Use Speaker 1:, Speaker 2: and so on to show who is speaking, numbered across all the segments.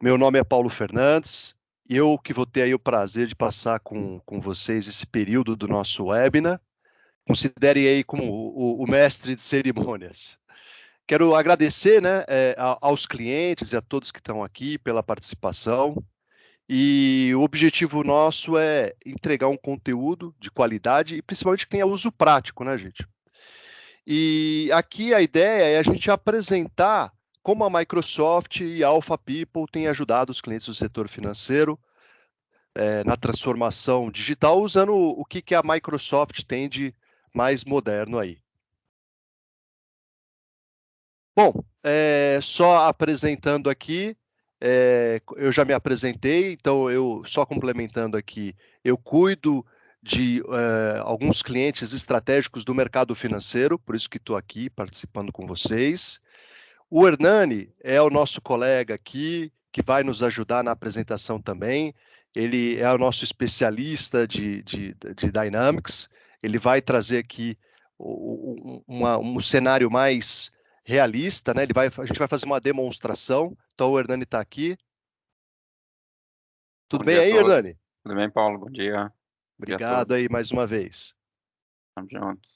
Speaker 1: Meu nome é Paulo Fernandes, eu que vou ter aí o prazer de passar com vocês esse período do nosso webinar. Considerem aí como o mestre de cerimônias. Quero agradecer, né, aos clientes e a todos que estão aqui pela participação. E o objetivo nosso é entregar um conteúdo de qualidade e principalmente que tenha uso prático, né, gente? E aqui a ideia é a gente apresentar como a Microsoft e a Alpha People têm ajudado os clientes do setor financeiro na transformação digital, usando o que a Microsoft tem de mais moderno aí. Bom, só apresentando aqui, eu já me apresentei, então eu só complementando aqui, eu cuido de alguns clientes estratégicos do mercado financeiro, por isso que estou aqui participando com vocês. O Hernani é o nosso colega aqui, que vai nos ajudar na apresentação também. Ele é o nosso especialista de Dynamics. Ele vai trazer aqui um cenário mais realista, né? A gente vai fazer uma demonstração. Então, o Hernani está aqui. Tudo
Speaker 2: Bom
Speaker 1: bem
Speaker 2: dia a
Speaker 1: aí,
Speaker 2: todos.
Speaker 1: Hernani?
Speaker 2: Tudo bem, Paulo? Bom dia. Bom dia a
Speaker 1: Obrigado
Speaker 2: todos.
Speaker 1: aí mais uma vez.
Speaker 2: Estamos juntos.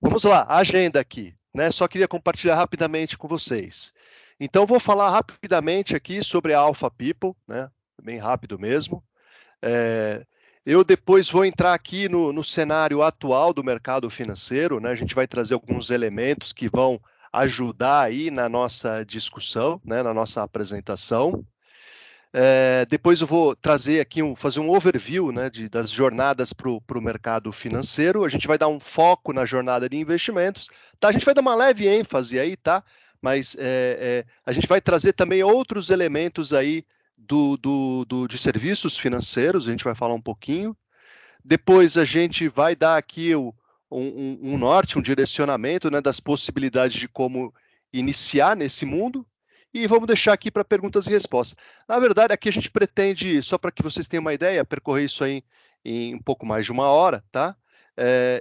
Speaker 1: Vamos lá, a agenda aqui, né? Só queria compartilhar rapidamente com vocês. Então, vou falar rapidamente aqui sobre a Alpha People, né? Bem rápido mesmo. Eu depois vou entrar aqui no cenário atual do mercado financeiro, né? A gente vai trazer alguns elementos que vão ajudar aí na nossa discussão, né? Na nossa apresentação. Depois eu vou trazer aqui, fazer um overview, né, das jornadas para o mercado financeiro. A gente vai dar um foco na jornada de investimentos, tá? A gente vai dar uma leve ênfase aí, tá? Mas a gente vai trazer também outros elementos aí de serviços financeiros, a gente vai falar um pouquinho. Depois a gente vai dar aqui um norte, um direcionamento, né, das possibilidades de como iniciar nesse mundo. E vamos deixar aqui para perguntas e respostas. Na verdade, aqui a gente pretende, só para que vocês tenham uma ideia, percorrer isso aí em um pouco mais de uma hora, tá?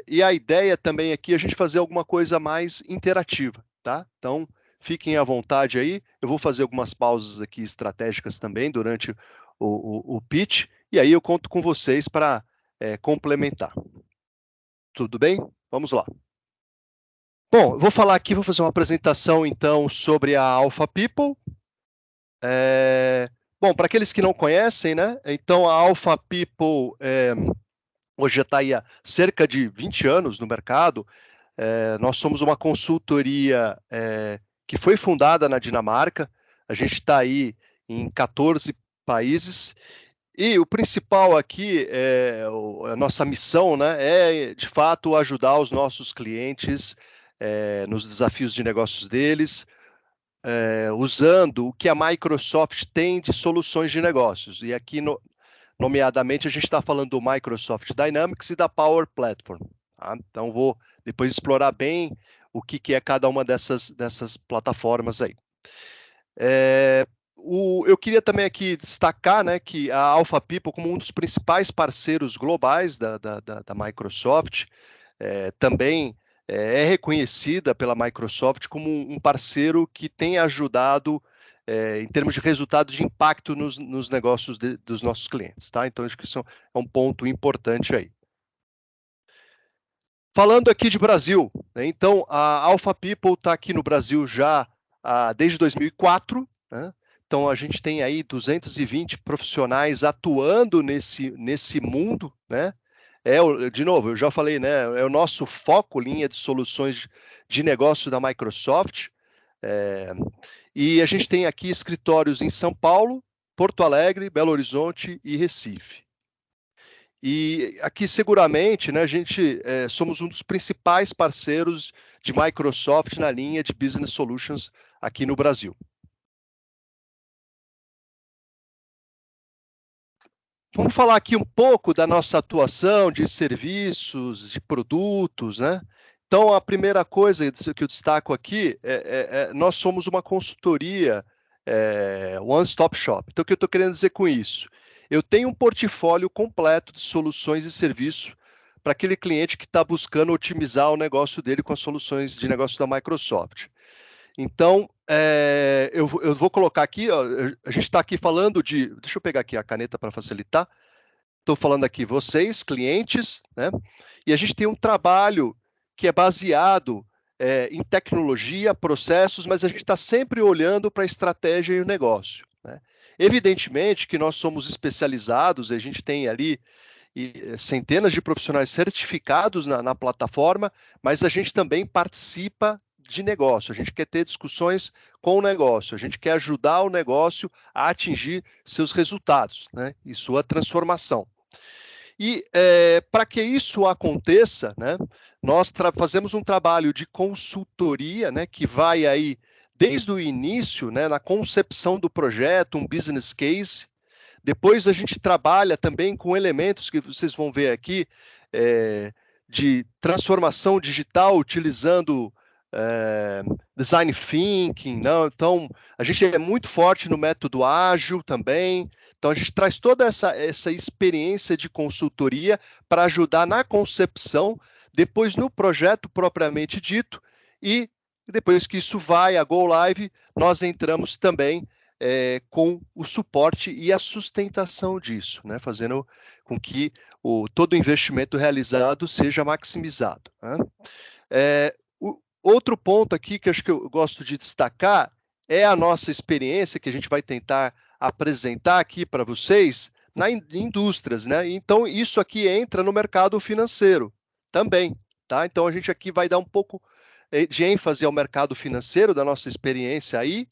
Speaker 1: E a ideia também aqui é a gente fazer alguma coisa mais interativa, tá? Então, fiquem à vontade aí. Eu vou fazer algumas pausas aqui estratégicas também durante o pitch, e aí eu conto com vocês para complementar. Tudo bem? Vamos lá. Bom, eu vou falar aqui, vou fazer uma apresentação então sobre a Alpha People. Bom, para aqueles que não conhecem, né? Então a Alpha People hoje já está aí há cerca de 20 anos no mercado. Nós somos uma consultoria que foi fundada na Dinamarca. A gente está aí em 14 países. E o principal aqui, a nossa missão, né, é de fato ajudar os nossos clientes nos desafios de negócios deles, usando o que a Microsoft tem de soluções de negócios. E aqui, nomeadamente, a gente está falando do Microsoft Dynamics e da Power Platform. Tá? Então, vou depois explorar bem o que é cada uma dessas plataformas aí. Eu queria também aqui destacar, né, que a Alpha People, como um dos principais parceiros globais da Microsoft, também é reconhecida pela Microsoft como um parceiro que tem ajudado em termos de resultado de impacto nos negócios dos nossos clientes. Tá? Então, acho que isso é um ponto importante aí. Falando aqui de Brasil, né, então a Alpha People está aqui no Brasil já desde 2004, né? Então, a gente tem aí 220 profissionais atuando nesse mundo, né? De novo, eu já falei, né? É o nosso foco, linha de soluções de negócio da Microsoft. E a gente tem aqui escritórios em São Paulo, Porto Alegre, Belo Horizonte e Recife. E aqui, seguramente, né, a gente somos um dos principais parceiros de Microsoft na linha de Business Solutions aqui no Brasil. Vamos falar aqui um pouco da nossa atuação de serviços, de produtos, né? Então, a primeira coisa que eu destaco aqui nós somos uma consultoria one-stop shop. Então, o que eu estou querendo dizer com isso? Eu tenho um portfólio completo de soluções e serviços para aquele cliente que está buscando otimizar o negócio dele com as soluções de negócio da Microsoft. Então, eu vou colocar aqui, ó, a gente está aqui falando de... Deixa eu pegar aqui a caneta para facilitar. Estou falando aqui vocês, clientes, né? E a gente tem um trabalho que é baseado em tecnologia, processos, mas a gente está sempre olhando para a estratégia e o negócio, né? Evidentemente que nós somos especializados, a gente tem ali centenas de profissionais certificados na plataforma, mas a gente também participa de negócio, a gente quer ter discussões com o negócio, a gente quer ajudar o negócio a atingir seus resultados, né, e sua transformação. E para que isso aconteça, né, nós fazemos um trabalho de consultoria, né, que vai aí desde o início, né, na concepção do projeto, um business case. Depois a gente trabalha também com elementos que vocês vão ver aqui, de transformação digital, utilizando design thinking, não? Então, a gente é muito forte no método ágil também. Então, a gente traz toda essa experiência de consultoria para ajudar na concepção, depois no projeto propriamente dito, e depois que isso vai a Go Live, nós entramos também com o suporte e a sustentação disso, né? Fazendo com que todo o investimento realizado seja maximizado, né? Outro ponto aqui que acho que eu gosto de destacar é a nossa experiência, que a gente vai tentar apresentar aqui para vocês, nas indústrias, né? Então, isso aqui entra no mercado financeiro também, tá? Então, a gente aqui vai dar um pouco de ênfase ao mercado financeiro, da nossa experiência aí.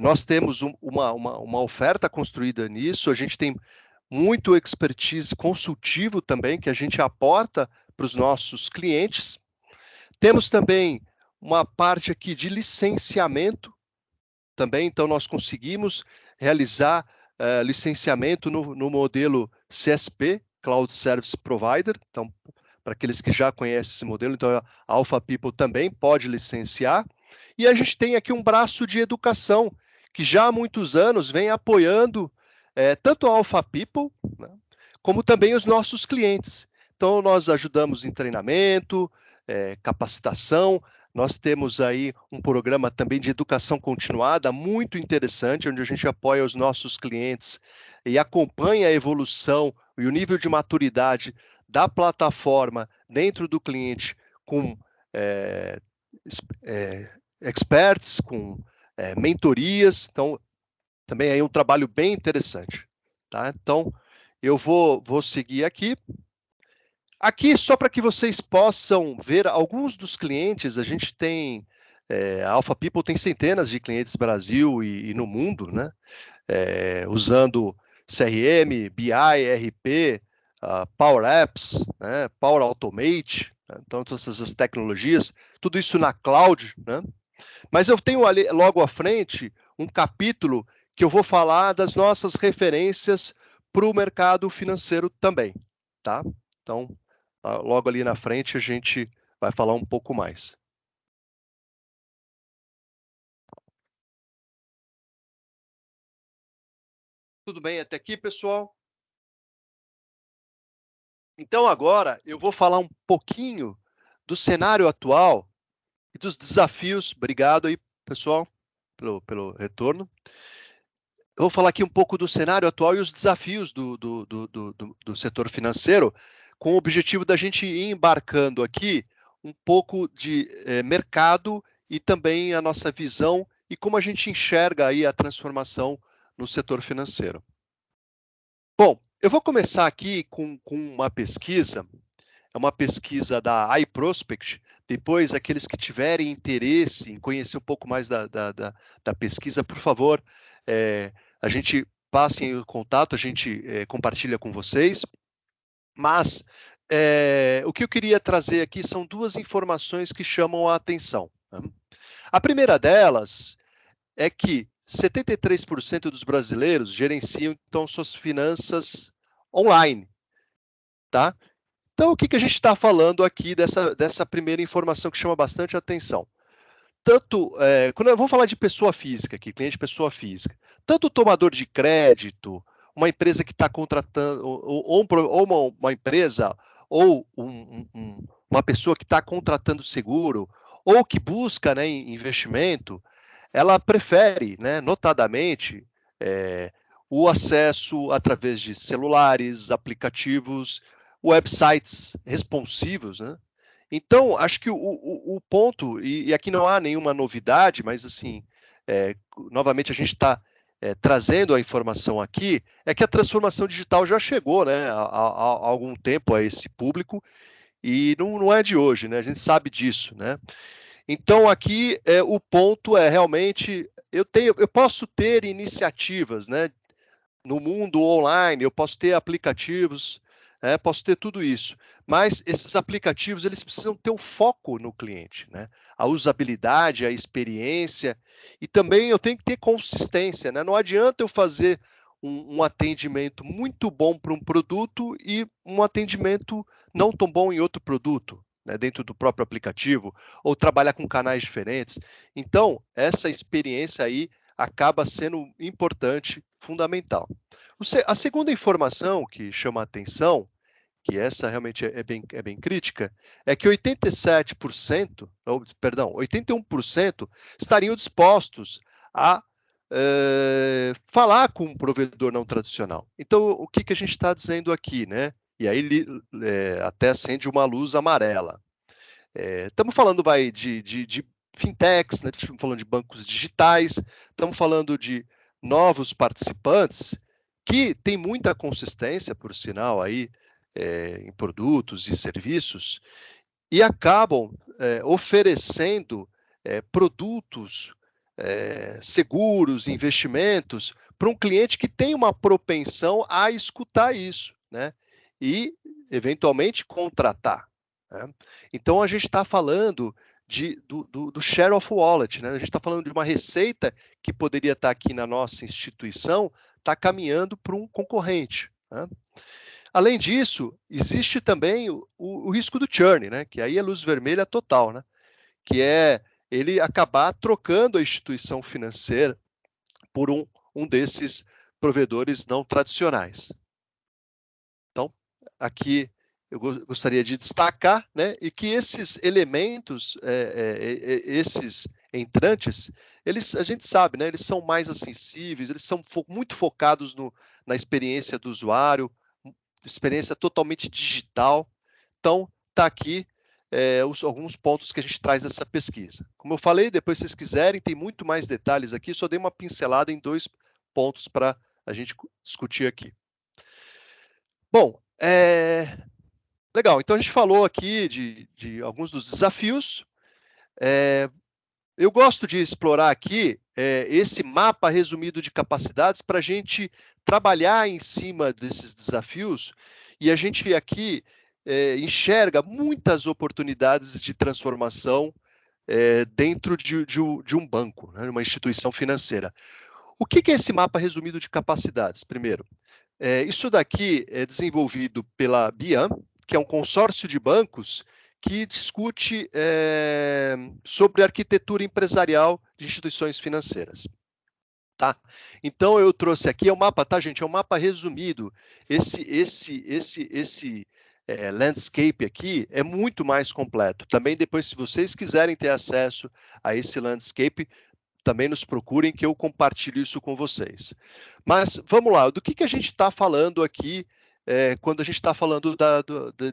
Speaker 1: Nós temos uma oferta construída nisso, a gente tem muito expertise consultivo também, que a gente aporta para os nossos clientes. Temos também uma parte aqui de licenciamento também, então nós conseguimos realizar licenciamento no modelo CSP, Cloud Service Provider. Então, para aqueles que já conhecem esse modelo, então a Alpha People também pode licenciar. E a gente tem aqui um braço de educação, que já há muitos anos vem apoiando tanto a Alpha People, né, como também os nossos clientes. Então, nós ajudamos em treinamento, capacitação. Nós temos aí um programa também de educação continuada muito interessante, onde a gente apoia os nossos clientes e acompanha a evolução e o nível de maturidade da plataforma dentro do cliente com experts, com mentorias. Então, também é um trabalho bem interessante, tá? Então, eu vou seguir aqui. Aqui, só para que vocês possam ver alguns dos clientes, a gente tem, a Alpha People tem centenas de clientes no Brasil e no mundo, né? Usando CRM, BI, ERP, Power Apps, né? Power Automate, né? Então todas essas tecnologias, tudo isso na cloud, né? Mas eu tenho ali, logo à frente, um capítulo que eu vou falar das nossas referências para o mercado financeiro também, tá? Então, logo ali na frente a gente vai falar um pouco mais. Tudo bem até aqui, pessoal? Então agora eu vou falar um pouquinho do cenário atual e dos desafios. Obrigado aí, pessoal, pelo retorno. Eu vou falar aqui um pouco do cenário atual e os desafios do setor financeiro, com o objetivo da gente ir embarcando aqui um pouco de mercado e também a nossa visão e como a gente enxerga aí a transformação no setor financeiro. Bom, eu vou começar aqui com uma pesquisa, é uma pesquisa da iProspect. Depois, aqueles que tiverem interesse em conhecer um pouco mais da pesquisa, por favor, a gente passe em contato, a gente compartilha com vocês. Mas o que eu queria trazer aqui são duas informações que chamam a atenção, né? A primeira delas é que 73% dos brasileiros gerenciam então suas finanças online, tá? Então, o que a gente está falando aqui dessa primeira informação que chama bastante atenção? Tanto, quando eu vou falar de pessoa física aqui, cliente pessoa física, tanto o tomador de crédito, uma empresa que está contratando, ou uma empresa, ou uma pessoa que está contratando seguro, ou que busca, né, investimento, ela prefere, né, notadamente, o acesso através de celulares, aplicativos, websites responsivos, né? Então, acho que o ponto, e aqui não há nenhuma novidade, mas assim, novamente a gente está trazendo a informação aqui, é que a transformação digital já chegou, né, há algum tempo a esse público, e não é de hoje, né? A gente sabe disso, né? Então, aqui o ponto é realmente, eu posso ter iniciativas, né, no mundo online, eu posso ter aplicativos, posso ter tudo isso, mas esses aplicativos eles precisam ter um foco no cliente, né? A usabilidade, a experiência, e também eu tenho que ter consistência, né? Não adianta eu fazer um atendimento muito bom para um produto e um atendimento não tão bom em outro produto, né, dentro do próprio aplicativo, ou trabalhar com canais diferentes. Então, essa experiência aí acaba sendo importante, fundamental. A segunda informação que chama a atenção, que essa realmente é bem crítica, é que 87%, perdão, 81% estariam dispostos a falar com um provedor não tradicional. Então, o que a gente está dizendo aqui, né? E aí até acende uma luz amarela. Estamos falando de fintechs, né? Estamos falando de bancos digitais, estamos falando de novos participantes que têm muita consistência, por sinal, aí, em produtos e serviços, e acabam oferecendo produtos seguros, investimentos, para um cliente que tem uma propensão a escutar isso, né? E, eventualmente, contratar. Né? Então, a gente está falando do share of wallet, né? A gente está falando de uma receita que poderia estar aqui na nossa instituição, está caminhando para um concorrente. Né? Além disso, existe também o risco do churn, né? Que aí é luz vermelha total, né? Que é ele acabar trocando a instituição financeira por um desses provedores não tradicionais. Então, aqui eu gostaria de destacar, né, e que esses elementos, esses entrantes, a gente sabe, né, eles são mais acessíveis, eles são muito focados na experiência do usuário, experiência totalmente digital. Então, está aqui alguns pontos que a gente traz dessa pesquisa. Como eu falei, depois se vocês quiserem, tem muito mais detalhes aqui, só dei uma pincelada em 2 pontos para a gente discutir aqui. Bom, legal, então a gente falou aqui de alguns dos desafios. Eu gosto de explorar aqui esse mapa resumido de capacidades para a gente trabalhar em cima desses desafios, e a gente aqui enxerga muitas oportunidades de transformação dentro de um banco, né, uma instituição financeira. O que é esse mapa resumido de capacidades? Primeiro, isso daqui é desenvolvido pela BIAM, que é um consórcio de bancos que discute sobre arquitetura empresarial de instituições financeiras. Tá? Então, eu trouxe aqui, é um mapa, tá, gente? É um mapa resumido. Esse landscape aqui é muito mais completo. Também depois, se vocês quiserem ter acesso a esse landscape, também nos procurem que eu compartilho isso com vocês. Mas, vamos lá, do que a gente está falando aqui quando a gente está falando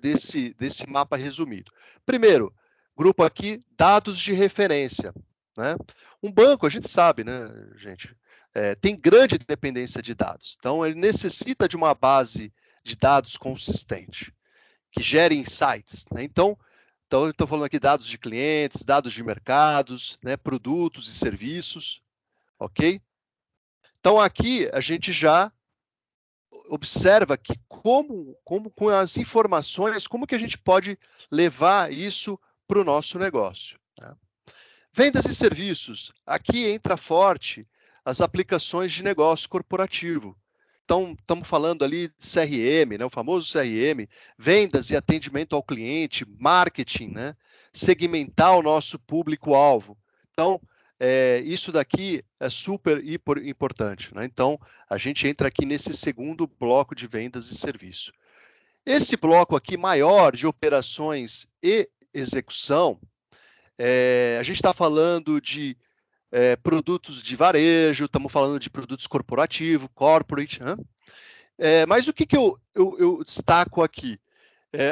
Speaker 1: desse mapa resumido? Primeiro, grupo aqui, dados de referência. Né? Um banco, a gente sabe, né, gente, tem grande dependência de dados. Então, ele necessita de uma base de dados consistente, que gere insights. Né? Então, eu estou falando aqui dados de clientes, dados de mercados, né, produtos e serviços, ok? Então, aqui a gente já observa que como com as informações, como que a gente pode levar isso para o nosso negócio. Né? Vendas e serviços. Aqui entra forte as aplicações de negócio corporativo. Então, estamos falando ali de CRM, né, o famoso CRM, vendas e atendimento ao cliente, marketing, né, segmentar o nosso público-alvo. Então, isso daqui é super importante. Né? Então, a gente entra aqui nesse segundo bloco de vendas e serviço. Esse bloco aqui maior de operações e execução, A gente está falando de produtos de varejo, estamos falando de produtos corporativos, corporate, né? Mas o que eu destaco aqui?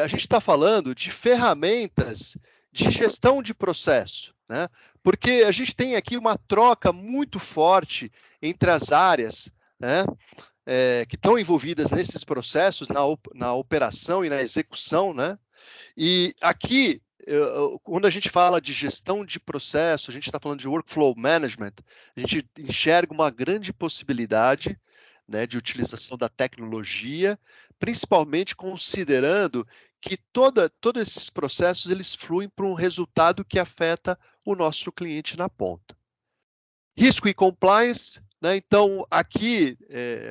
Speaker 1: A gente está falando de ferramentas de gestão de processo, né? Porque a gente tem aqui uma troca muito forte entre as áreas, né? Que estão envolvidas nesses processos, na operação e na execução, né? E aqui, quando a gente fala de gestão de processo, a gente está falando de workflow management, a gente enxerga uma grande possibilidade, né, de utilização da tecnologia, principalmente considerando que todos esses processos eles fluem para um resultado que afeta o nosso cliente na ponta. Risco e compliance, né? Então, aqui,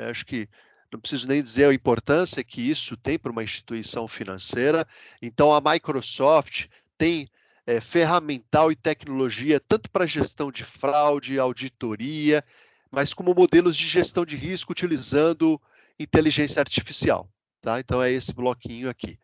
Speaker 1: acho que não preciso nem dizer a importância que isso tem para uma instituição financeira. Então, a Microsoft tem ferramental e tecnologia tanto para gestão de fraude, auditoria, mas como modelos de gestão de risco utilizando inteligência artificial. Tá? Então, é esse bloquinho aqui.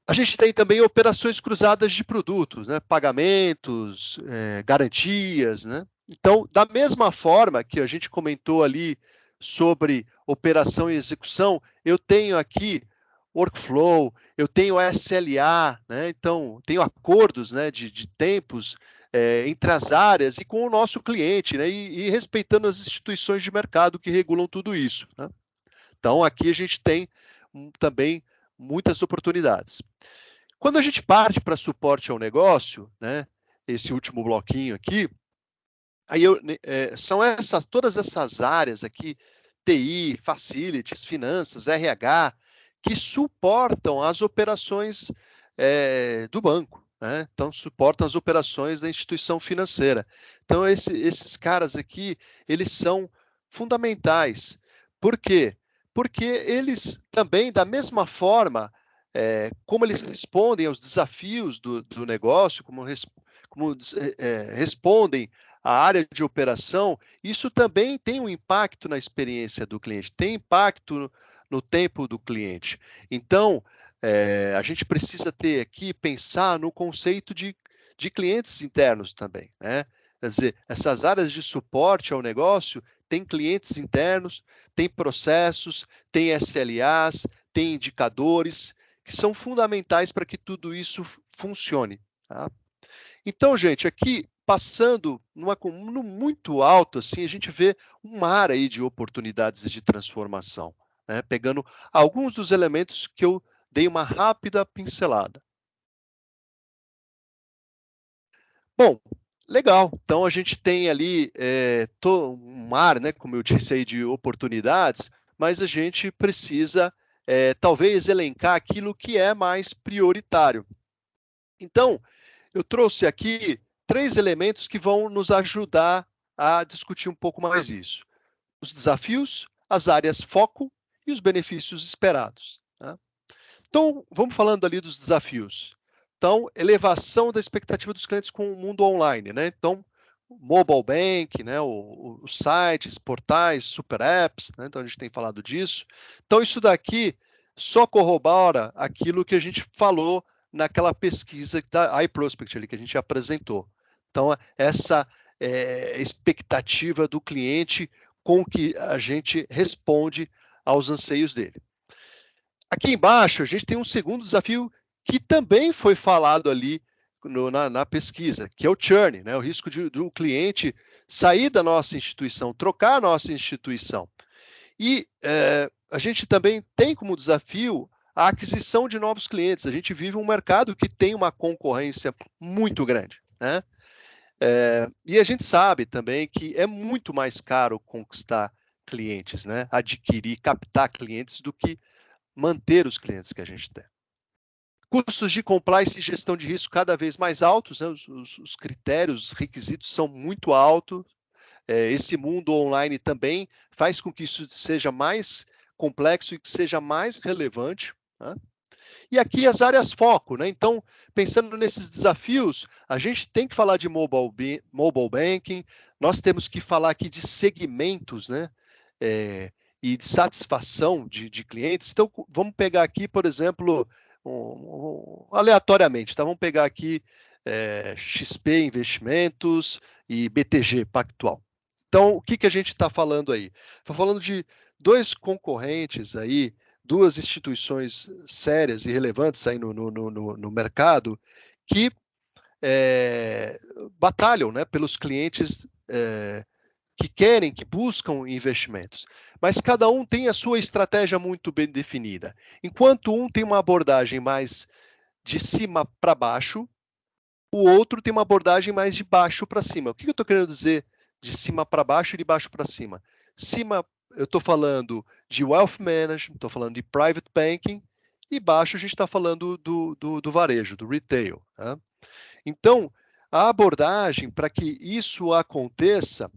Speaker 1: A gente tem também operações cruzadas de produtos, né? Pagamentos, garantias, né? Então, da mesma forma que a gente comentou ali sobre operação e execução, eu tenho aqui workflow, eu tenho SLA, né? Então, tenho acordos, né, de tempos entre as áreas e com o nosso cliente, né? E respeitando as instituições de mercado que regulam tudo isso, né? Então, aqui a gente tem também muitas oportunidades. Quando a gente parte para suporte ao negócio, né, esse último bloquinho aqui, aí são todas essas áreas aqui, TI, facilities, finanças, RH, que suportam as operações do banco, né? Então, suportam as operações da instituição financeira. Então, esses caras aqui, eles são fundamentais. Por quê? Porque eles também, da mesma forma, como eles respondem aos desafios do negócio, como respondem à área de operação, isso também tem um impacto na experiência do cliente, tem impacto no tempo do cliente. Então, a gente precisa ter aqui, pensar no conceito de clientes internos também, né? Quer dizer, essas áreas de suporte ao negócio têm clientes internos, têm processos, têm SLAs, têm indicadores, que são fundamentais para que tudo isso funcione. Tá? Então, gente, aqui passando no muito alto, assim, a gente vê um mar aí de oportunidades de transformação, né? Pegando alguns dos elementos que eu dei uma rápida pincelada. Bom, legal. Então a gente tem ali um mar, né, como eu disse aí, de oportunidades, mas a gente precisa talvez elencar aquilo que é mais prioritário. Então, eu trouxe aqui 3 elementos que vão nos ajudar a discutir um pouco mais isso. Os desafios, as áreas foco e os benefícios esperados. Tá? Então, vamos falando ali dos desafios. Então, elevação da expectativa dos clientes com o mundo online, né? Então, mobile bank, né? Os sites, portais, super apps, né? Então a gente tem falado disso. Então, isso daqui só corrobora aquilo que a gente falou naquela pesquisa da iProspect ali que a gente apresentou. Então, essa expectativa do cliente com que a gente responde aos anseios dele. Aqui embaixo, a gente tem um segundo desafio que também foi falado ali na pesquisa, que é o churn, né? O risco do cliente sair da nossa instituição, trocar a nossa instituição. E a gente também tem como desafio a aquisição de novos clientes. A gente vive um mercado que tem uma concorrência muito grande, né? E a gente sabe também que é muito mais caro conquistar clientes, né? Adquirir, captar clientes do que manter os clientes que a gente tem. Custos de compliance e gestão de risco cada vez mais altos, né? Os critérios, os requisitos são muito altos. Esse mundo online também faz com que isso seja mais complexo e que seja mais relevante. Né? E aqui as áreas foco, né? Então, pensando nesses desafios, a gente tem que falar de mobile banking, nós temos que falar aqui de segmentos, né? E de satisfação de clientes. Então, vamos pegar aqui, por exemplo, aleatoriamente, tá? Vamos pegar aqui XP Investimentos e BTG Pactual. Então, o que a gente está falando aí? Estou falando de dois concorrentes aí, duas instituições sérias e relevantes aí no mercado que batalham, né, pelos clientes que querem, que buscam investimentos. Mas cada um tem a sua estratégia muito bem definida. Enquanto um tem uma abordagem mais de cima para baixo, o outro tem uma abordagem mais de baixo para cima. O que eu estou querendo dizer de cima para baixo e de baixo para cima? Cima, eu estou falando de wealth management, estou falando de private banking, e baixo a gente está falando do varejo, do retail. Tá? Então, a abordagem para que isso aconteça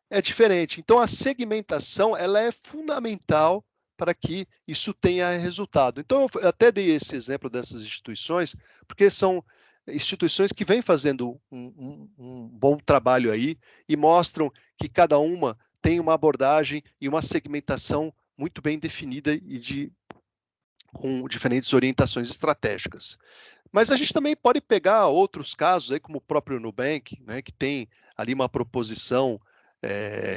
Speaker 1: é diferente. Então, a segmentação ela é fundamental para que isso tenha resultado. Então, eu até dei esse exemplo dessas instituições, porque são instituições que vêm fazendo um bom trabalho aí e mostram que cada uma tem uma abordagem e uma segmentação muito bem definida e com diferentes orientações estratégicas. Mas a gente também pode pegar outros casos, aí, como o próprio Nubank, né, que tem ali uma proposição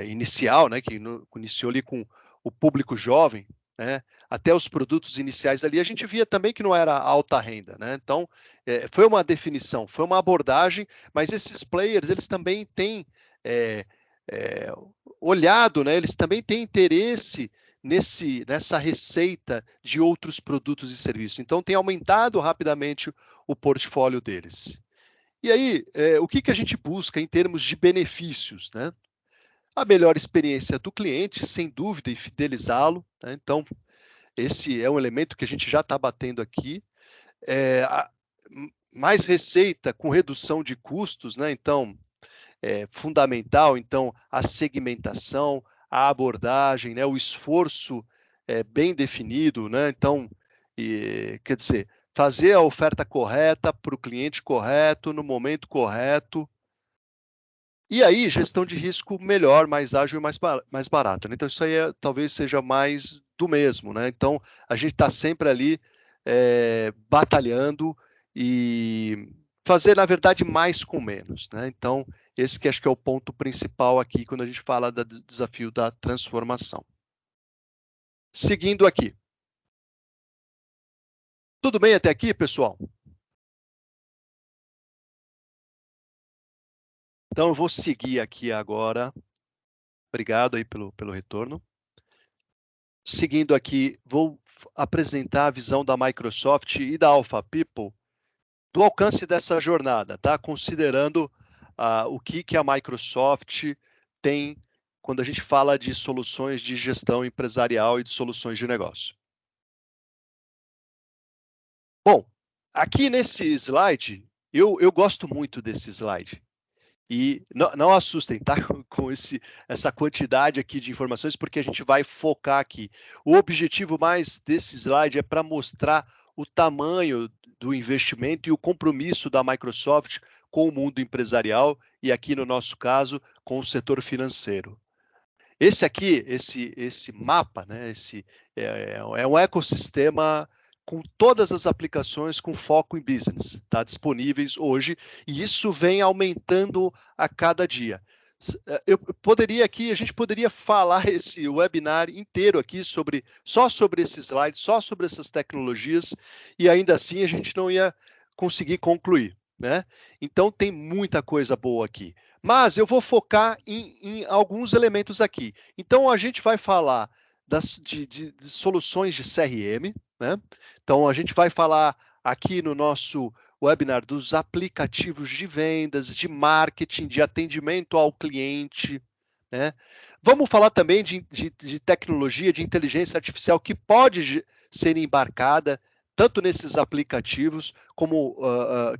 Speaker 1: inicial, né, que iniciou ali com o público jovem, né, até os produtos iniciais ali, a gente via também que não era alta renda. Né? Então, foi uma definição, foi uma abordagem, mas esses players, eles também têm olhado, né, eles também têm interesse nessa receita de outros produtos e serviços. Então, tem aumentado rapidamente o portfólio deles. E aí, o que a gente busca em termos de benefícios? Né? A melhor experiência do cliente, sem dúvida, e fidelizá-lo. Né? Então, esse é um elemento que a gente já está batendo aqui. Mais receita com redução de custos, né? Então, fundamental, então, a segmentação, a abordagem, né? O esforço bem definido, né? Então, quer dizer, fazer a oferta correta para o cliente correto, no momento correto. E aí, gestão de risco melhor, mais ágil e mais barato. Né? Então, isso aí talvez seja mais do mesmo. Né? Então, a gente está sempre ali batalhando e fazer, na verdade, mais com menos. Né? Então, esse que acho que é o ponto principal aqui quando a gente fala do desafio da transformação. Seguindo aqui. Tudo bem até aqui, pessoal? Então, eu vou seguir aqui agora. Obrigado aí pelo retorno. Seguindo aqui, vou apresentar a visão da Microsoft e da Alpha People do alcance dessa jornada, tá? Considerando o que a Microsoft tem quando a gente fala de soluções de gestão empresarial e de soluções de negócio. Bom, aqui nesse slide, eu gosto muito desse slide. E não assustem, tá? Com essa quantidade aqui de informações, porque a gente vai focar aqui. O objetivo mais desse slide é para mostrar o tamanho do investimento e o compromisso da Microsoft com o mundo empresarial e aqui, no nosso caso, com o setor financeiro. Esse aqui, esse mapa, né? É um ecossistema com todas as aplicações com foco em business, tá? Disponíveis hoje, e isso vem aumentando a cada dia. A gente poderia falar esse webinar inteiro aqui só sobre esse slide, só sobre essas tecnologias, e ainda assim a gente não ia conseguir concluir. Né? Então tem muita coisa boa aqui. Mas eu vou focar em alguns elementos aqui. Então a gente vai falar de soluções de CRM, né? Então a gente vai falar aqui no nosso webinar dos aplicativos de vendas, de marketing, de atendimento ao cliente, né? Vamos falar também de tecnologia, de inteligência artificial que pode ser embarcada tanto nesses aplicativos como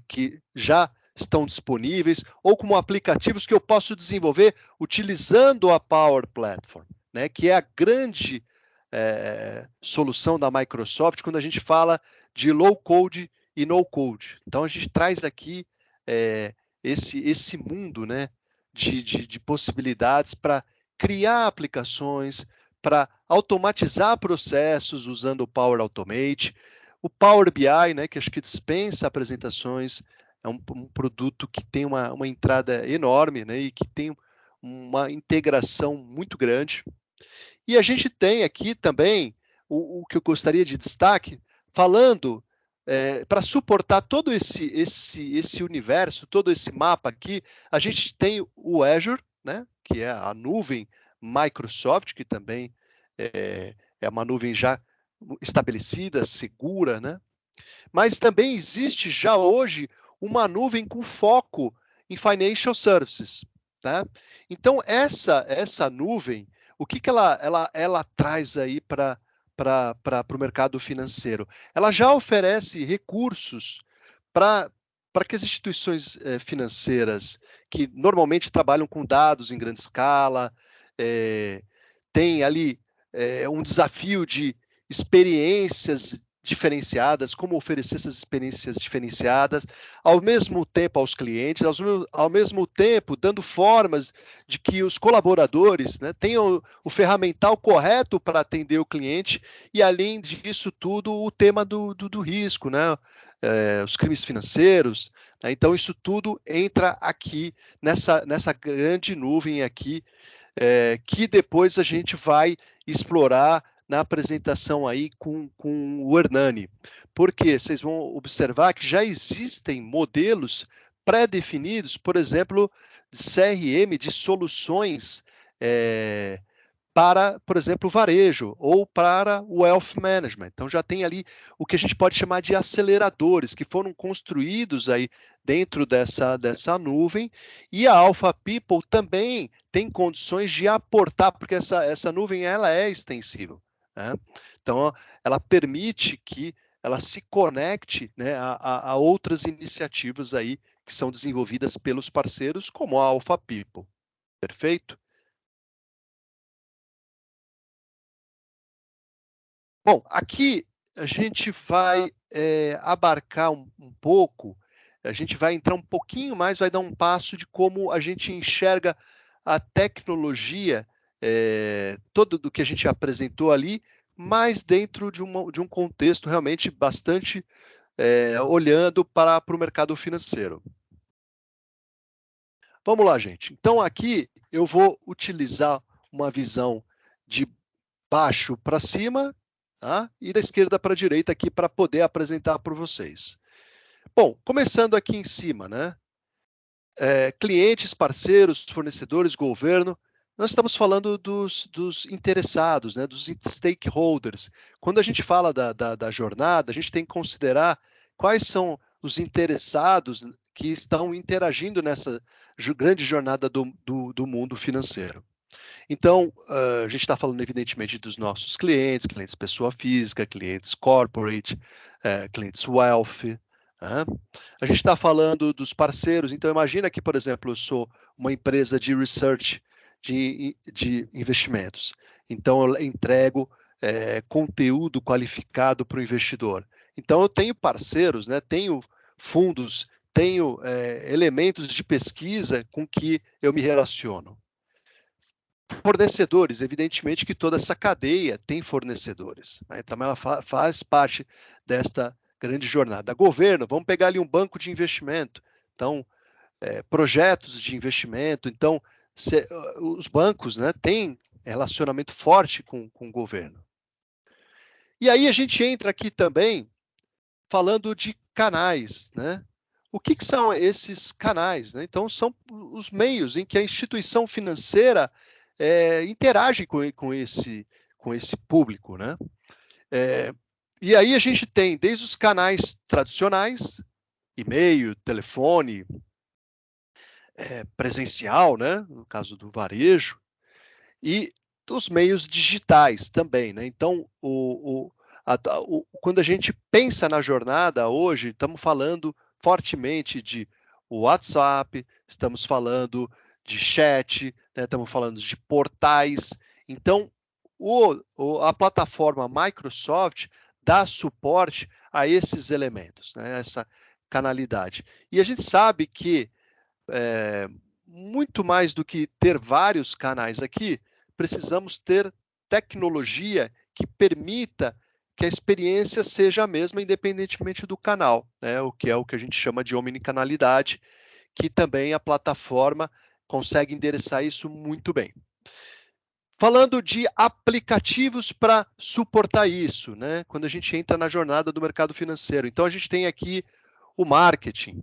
Speaker 1: que já estão disponíveis, ou como aplicativos que eu posso desenvolver utilizando a Power Platform, né, que é a grande solução da Microsoft quando a gente fala de low-code e no-code. Então, a gente traz aqui esse mundo, né, de possibilidades para criar aplicações, para automatizar processos usando o Power Automate, o Power BI, né, que acho que dispensa apresentações, é um produto que tem uma entrada enorme, né, e que tem uma integração muito grande. E a gente tem aqui também o que eu gostaria de destaque, falando para suportar todo esse universo, todo esse mapa aqui, a gente tem o Azure, né, que é a nuvem Microsoft, que também é uma nuvem já estabelecida, segura, né? Mas também existe já hoje uma nuvem com foco em financial services, tá? Então essa nuvem, o que ela traz aí para o mercado financeiro? Ela já oferece recursos para que as instituições financeiras que normalmente trabalham com dados em grande escala, tem ali um desafio de experiências diferenciadas, como oferecer essas experiências diferenciadas, ao mesmo tempo aos clientes, ao mesmo tempo dando formas de que os colaboradores, né, tenham o ferramental correto para atender o cliente, e além disso tudo, o tema do risco, né, os crimes financeiros, né, então isso tudo entra aqui nessa grande nuvem aqui, que depois a gente vai explorar na apresentação aí com o Hernani. Porque vocês vão observar que já existem modelos pré-definidos, por exemplo, de CRM, de soluções para, por exemplo, o varejo ou para o wealth management. Então já tem ali o que a gente pode chamar de aceleradores que foram construídos aí dentro dessa nuvem, e a Alpha People também tem condições de aportar, porque essa nuvem ela é extensível, né? Então ela permite que ela se conecte, né, a outras iniciativas aí que são desenvolvidas pelos parceiros, como a Alpha People. Perfeito? Bom, aqui a gente vai abarcar um pouco, a gente vai entrar um pouquinho mais, vai dar um passo de como a gente enxerga a tecnologia, todo do que a gente apresentou ali, mas dentro de um contexto realmente bastante olhando para o mercado financeiro. Vamos lá, gente. Então, aqui eu vou utilizar uma visão de baixo para cima, tá? E da esquerda para a direita aqui para poder apresentar para vocês. Bom, começando aqui em cima, né? Clientes, parceiros, fornecedores, governo. Nós estamos falando dos interessados, né? Dos stakeholders. Quando a gente fala da jornada, a gente tem que considerar quais são os interessados que estão interagindo nessa grande jornada do mundo financeiro. Então, a gente está falando, evidentemente, dos nossos clientes, clientes pessoa física, clientes corporate, clientes wealth. Né? A gente está falando dos parceiros. Então, imagina que, por exemplo, eu sou uma empresa de research de investimentos. Então, eu entrego conteúdo qualificado para o investidor. Então, eu tenho parceiros, né? Tenho fundos, tenho elementos de pesquisa com que eu me relaciono. Fornecedores, evidentemente que toda essa cadeia tem fornecedores, né? Então ela faz parte desta grande jornada. Governo, vamos pegar ali um banco de investimento, então projetos de investimento, então os bancos, né, têm relacionamento forte com o governo. E aí a gente entra aqui também falando de canais, né? O que são esses canais, né? Então são os meios em que a instituição financeira interage com esse público, né? E aí a gente tem desde os canais tradicionais, e-mail, telefone, presencial, né? No caso do varejo, e os meios digitais também, né? Então, quando a gente pensa na jornada hoje, estamos falando fortemente de WhatsApp, estamos falando de chat, né? Estamos falando de portais. Então, a plataforma Microsoft dá suporte a esses elementos, né? Essa canalidade. E a gente sabe que muito mais do que ter vários canais aqui, precisamos ter tecnologia que permita que a experiência seja a mesma, independentemente do canal, né? O que é o que a gente chama de omnicanalidade, que também a plataforma consegue endereçar isso muito bem. Falando de aplicativos para suportar isso, né? Quando a gente entra na jornada do mercado financeiro. Então, a gente tem aqui o marketing.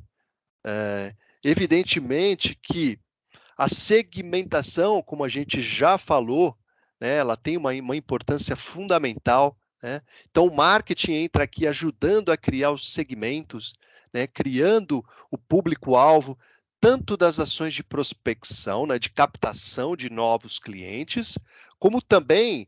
Speaker 1: Evidentemente que a segmentação, como a gente já falou, né, ela tem uma importância fundamental, né? Então, o marketing entra aqui ajudando a criar os segmentos, né, criando o público-alvo, tanto das ações de prospecção, né, de captação de novos clientes, como também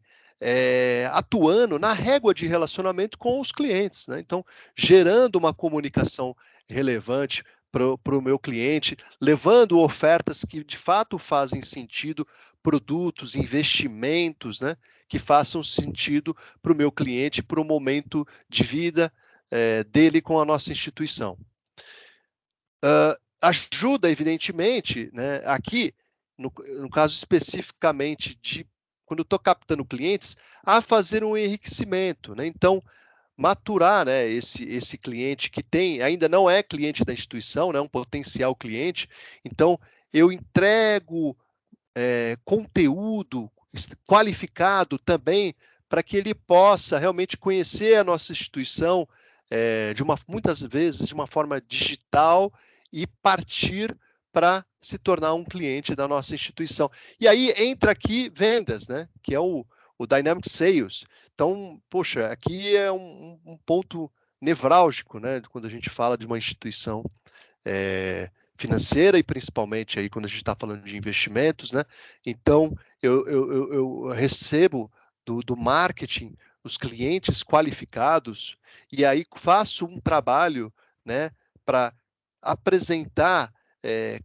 Speaker 1: atuando na régua de relacionamento com os clientes, né? Então, gerando uma comunicação relevante para o meu cliente, levando ofertas que de fato fazem sentido, produtos, investimentos, né, que façam sentido para o meu cliente, para o momento de vida dele com a nossa instituição. Ajuda, evidentemente, né, aqui, no caso especificamente de quando eu estou captando clientes, a fazer um enriquecimento, né? Então, maturar, né, esse cliente que ainda não é cliente da instituição, né, um potencial cliente. Então, eu entrego conteúdo qualificado também para que ele possa realmente conhecer a nossa instituição muitas vezes de uma forma digital e partir para se tornar um cliente da nossa instituição. E aí entra aqui vendas, né, que é o Dynamic Sales. Então, poxa, aqui é um ponto nevrálgico, né, quando a gente fala de uma instituição financeira e principalmente aí quando a gente está falando de investimentos, né? Então, eu recebo do marketing os clientes qualificados e aí faço um trabalho, né, para apresentar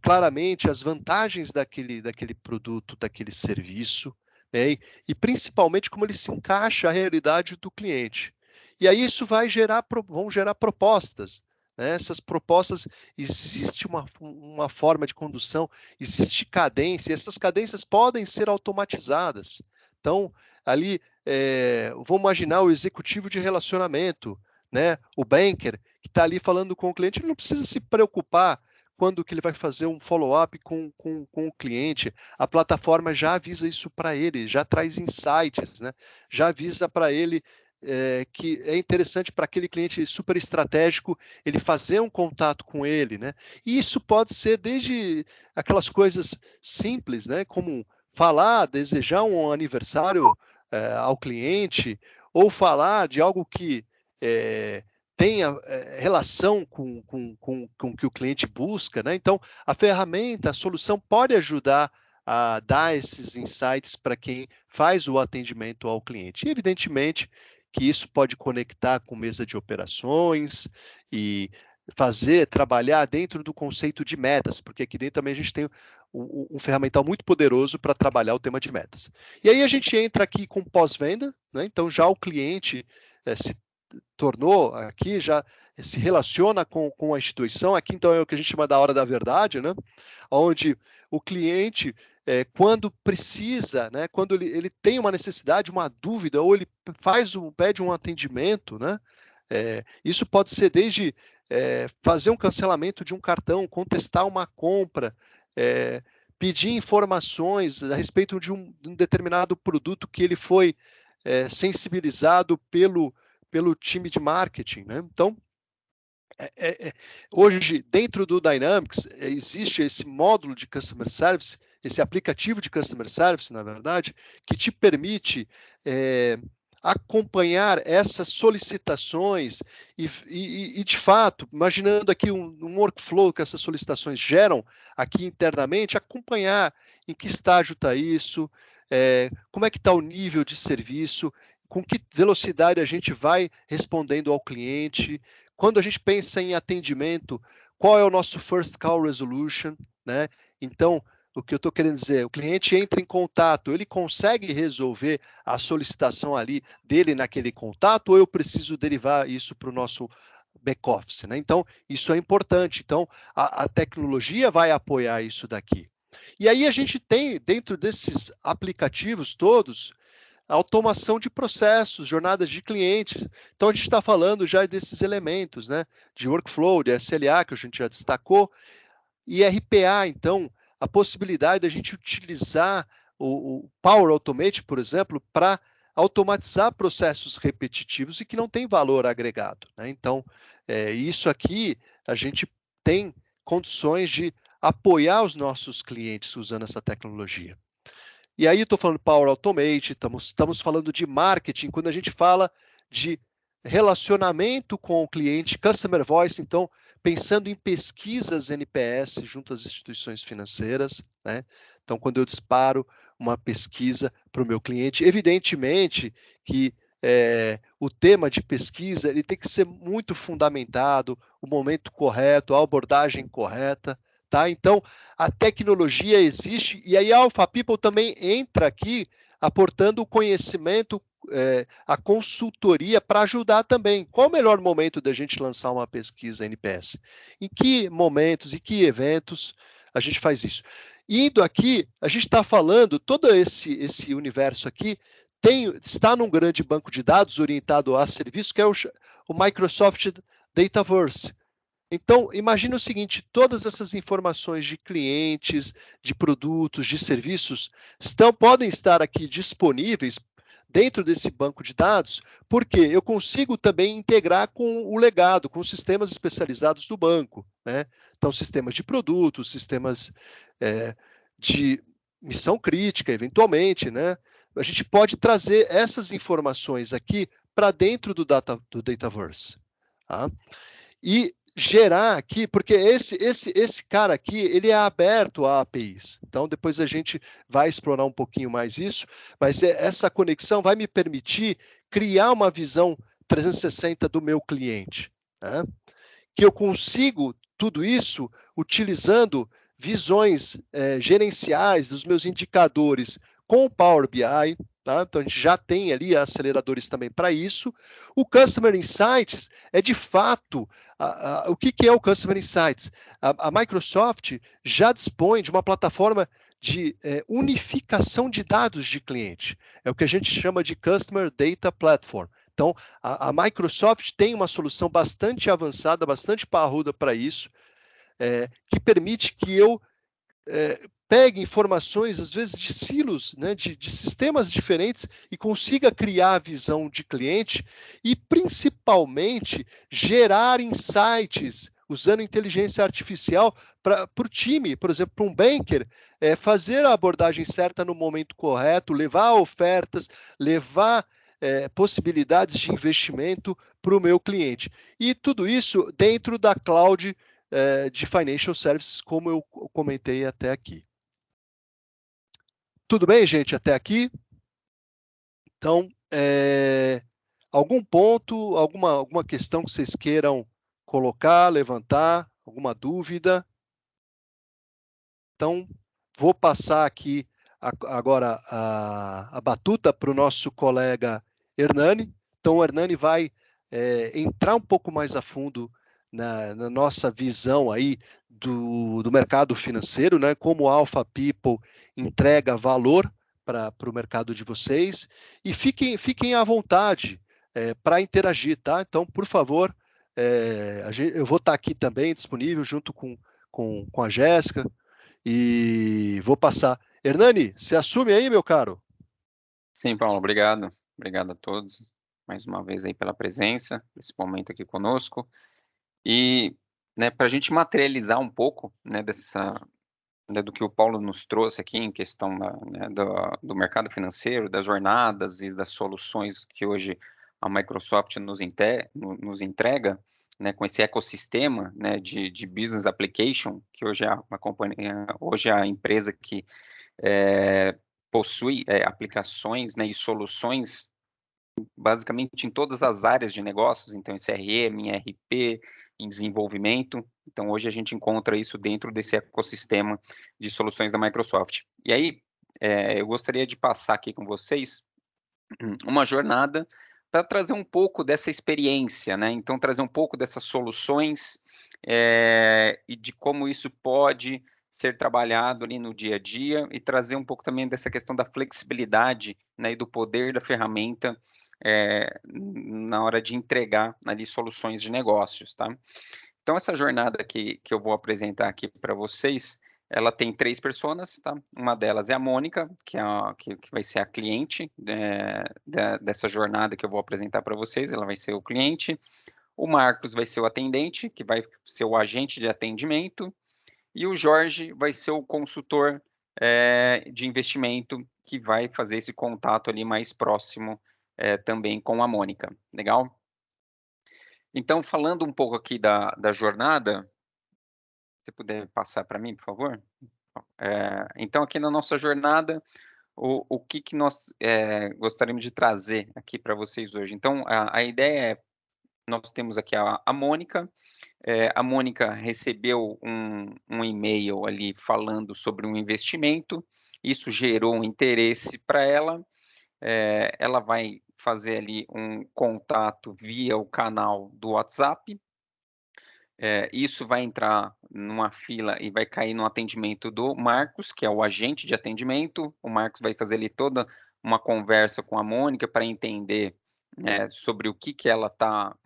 Speaker 1: claramente as vantagens daquele produto, daquele serviço, né, e principalmente como ele se encaixa à realidade do cliente. E aí isso vão gerar propostas. Né? Essas propostas, existe uma forma de condução, existe cadência, e essas cadências podem ser automatizadas. Então, ali, vamos imaginar o executivo de relacionamento, né? O banker, que está ali falando com o cliente, ele não precisa se preocupar quando que ele vai fazer um follow-up com o cliente. A plataforma já avisa isso para ele, já traz insights, né? Já avisa para ele que é interessante para aquele cliente super estratégico ele fazer um contato com ele, né? E isso pode ser desde aquelas coisas simples, né? Como falar, desejar um aniversário ao cliente, ou falar de algo que tenha relação com o que o cliente busca, né? Então, a ferramenta, a solução pode ajudar a dar esses insights para quem faz o atendimento ao cliente. E, evidentemente, que isso pode conectar com mesa de operações e trabalhar dentro do conceito de metas, porque aqui dentro também a gente tem um ferramental muito poderoso para trabalhar o tema de metas. E aí a gente entra aqui com pós-venda, né? Então já o cliente se tornou aqui, já se relaciona com a instituição, aqui então é o que a gente chama da hora da verdade, né? Onde o cliente quando precisa, né, quando ele tem uma necessidade, uma dúvida, ou ele pede um atendimento, né, isso pode ser desde fazer um cancelamento de um cartão, contestar uma compra, pedir informações a respeito de um determinado produto que ele foi sensibilizado pelo time de marketing, né? Então, hoje, dentro do Dynamics, existe esse módulo de Customer Service, esse aplicativo de Customer Service, na verdade, que te permite acompanhar essas solicitações e, de fato, imaginando aqui um workflow que essas solicitações geram aqui internamente, acompanhar em que estágio está isso, como é que está o nível de serviço, com que velocidade a gente vai respondendo ao cliente. Quando a gente pensa em atendimento, qual é o nosso first call resolution, né? Então, o que eu estou querendo dizer, o cliente entra em contato, ele consegue resolver a solicitação ali dele naquele contato, ou eu preciso derivar isso para o nosso back-office, né? Então, isso é importante. Então, a tecnologia vai apoiar isso daqui. E aí a gente tem, dentro desses aplicativos todos, automação de processos, jornadas de clientes. Então, a gente está falando já desses elementos, né? De workflow, de SLA, que a gente já destacou, e RPA, então, a possibilidade de a gente utilizar o Power Automate, por exemplo, para automatizar processos repetitivos e que não tem valor agregado, né? Então, isso aqui, a gente tem condições de apoiar os nossos clientes usando essa tecnologia. E aí estou falando Power Automate, estamos falando de marketing, quando a gente fala de relacionamento com o cliente, Customer Voice, então, pensando em pesquisas NPS junto às instituições financeiras, né? Então, quando eu disparo uma pesquisa para o meu cliente, evidentemente que o tema de pesquisa ele tem que ser muito fundamentado, o momento correto, a abordagem correta, tá? Então, a tecnologia existe, e aí a Alpha People também entra aqui aportando o conhecimento, a consultoria para ajudar também. Qual o melhor momento da gente lançar uma pesquisa NPS? Em que momentos, em que eventos a gente faz isso? Indo aqui, a gente está falando, todo esse universo aqui está num grande banco de dados orientado a serviço, que é o Microsoft Dataverse. Então, imagine o seguinte, todas essas informações de clientes, de produtos, de serviços, podem estar aqui disponíveis dentro desse banco de dados, porque eu consigo também integrar com o legado, com os sistemas especializados do banco, né? Então, sistemas de produtos, sistemas de missão crítica, eventualmente, né? A gente pode trazer essas informações aqui para dentro do Dataverse, tá? E gerar aqui, porque esse cara aqui, ele é aberto a APIs. Então, depois a gente vai explorar um pouquinho mais isso, mas essa conexão vai me permitir criar uma visão 360 do meu cliente, né? Que eu consigo tudo isso utilizando visões gerenciais dos meus indicadores com o Power BI, tá? Então, a gente já tem ali aceleradores também para isso. O Customer Insights é, de fato, o que é o Customer Insights? A Microsoft já dispõe de uma plataforma de unificação de dados de cliente. É o que a gente chama de Customer Data Platform. Então, a Microsoft tem uma solução bastante avançada, bastante parruda para isso, que permite que eu pegue informações, às vezes, de silos, né, de sistemas diferentes e consiga criar a visão de cliente e, principalmente, gerar insights usando inteligência artificial para o time, por exemplo, para um banker, fazer a abordagem certa no momento correto, levar ofertas, levar possibilidades de investimento para o meu cliente. E tudo isso dentro da cloud de Financial Services, como eu comentei até aqui. Tudo bem, gente, até aqui? Então, algum ponto, alguma questão que vocês queiram colocar, levantar, alguma dúvida? Então, vou passar aqui agora a batuta para o nosso colega Hernani. Então, o Hernani vai entrar um pouco mais a fundo na nossa visão aí do mercado financeiro, né? Como a Alpha People entrega valor para o mercado de vocês. E fiquem à vontade para interagir, tá? Então, por favor, eu vou estar aqui também disponível junto com a Jéssica. E vou passar. Hernani, se assume aí, meu caro.
Speaker 2: Sim, Paulo, obrigado. Obrigado a todos, mais uma vez aí pela presença, esse momento aqui conosco. E, né, para a gente materializar um pouco, né, do que o Paulo nos trouxe aqui em questão do mercado financeiro, das jornadas e das soluções que hoje a Microsoft nos entrega, né, com esse ecossistema, né, de business application, que hoje é uma companhia, hoje é a empresa que possui aplicações, né, e soluções basicamente em todas as áreas de negócios, então em CRM, em RP, em desenvolvimento. Então hoje a gente encontra isso dentro desse ecossistema de soluções da Microsoft. E aí eu gostaria de passar aqui com vocês uma jornada para trazer um pouco dessa experiência, né? Então trazer um pouco dessas soluções e de como isso pode ser trabalhado ali no dia a dia e trazer um pouco também dessa questão da flexibilidade, né, e do poder da ferramenta na hora de entregar ali soluções de negócios, tá? Então essa jornada que eu vou apresentar aqui para vocês, ela tem 3 personas, tá? Uma delas é a Mônica, que vai ser a cliente, dessa jornada que eu vou apresentar para vocês, ela vai ser o cliente. O Marcos vai ser o atendente, que vai ser o agente de atendimento, e o Jorge vai ser o consultor de investimento, que vai fazer esse contato ali mais próximo também com a Mônica. Legal? Então, falando um pouco aqui da jornada, se puder passar para mim, por favor. Então, aqui na nossa jornada, o que nós gostaríamos de trazer aqui para vocês hoje? Então, a ideia é, nós temos aqui a Mônica. A Mônica recebeu um e-mail ali falando sobre um investimento, isso gerou um interesse para ela, ela vai fazer ali um contato via o canal do WhatsApp, isso vai entrar numa fila e vai cair no atendimento do Marcos, que é o agente de atendimento. O Marcos vai fazer ali toda uma conversa com a Mônica para entender sobre o que ela está,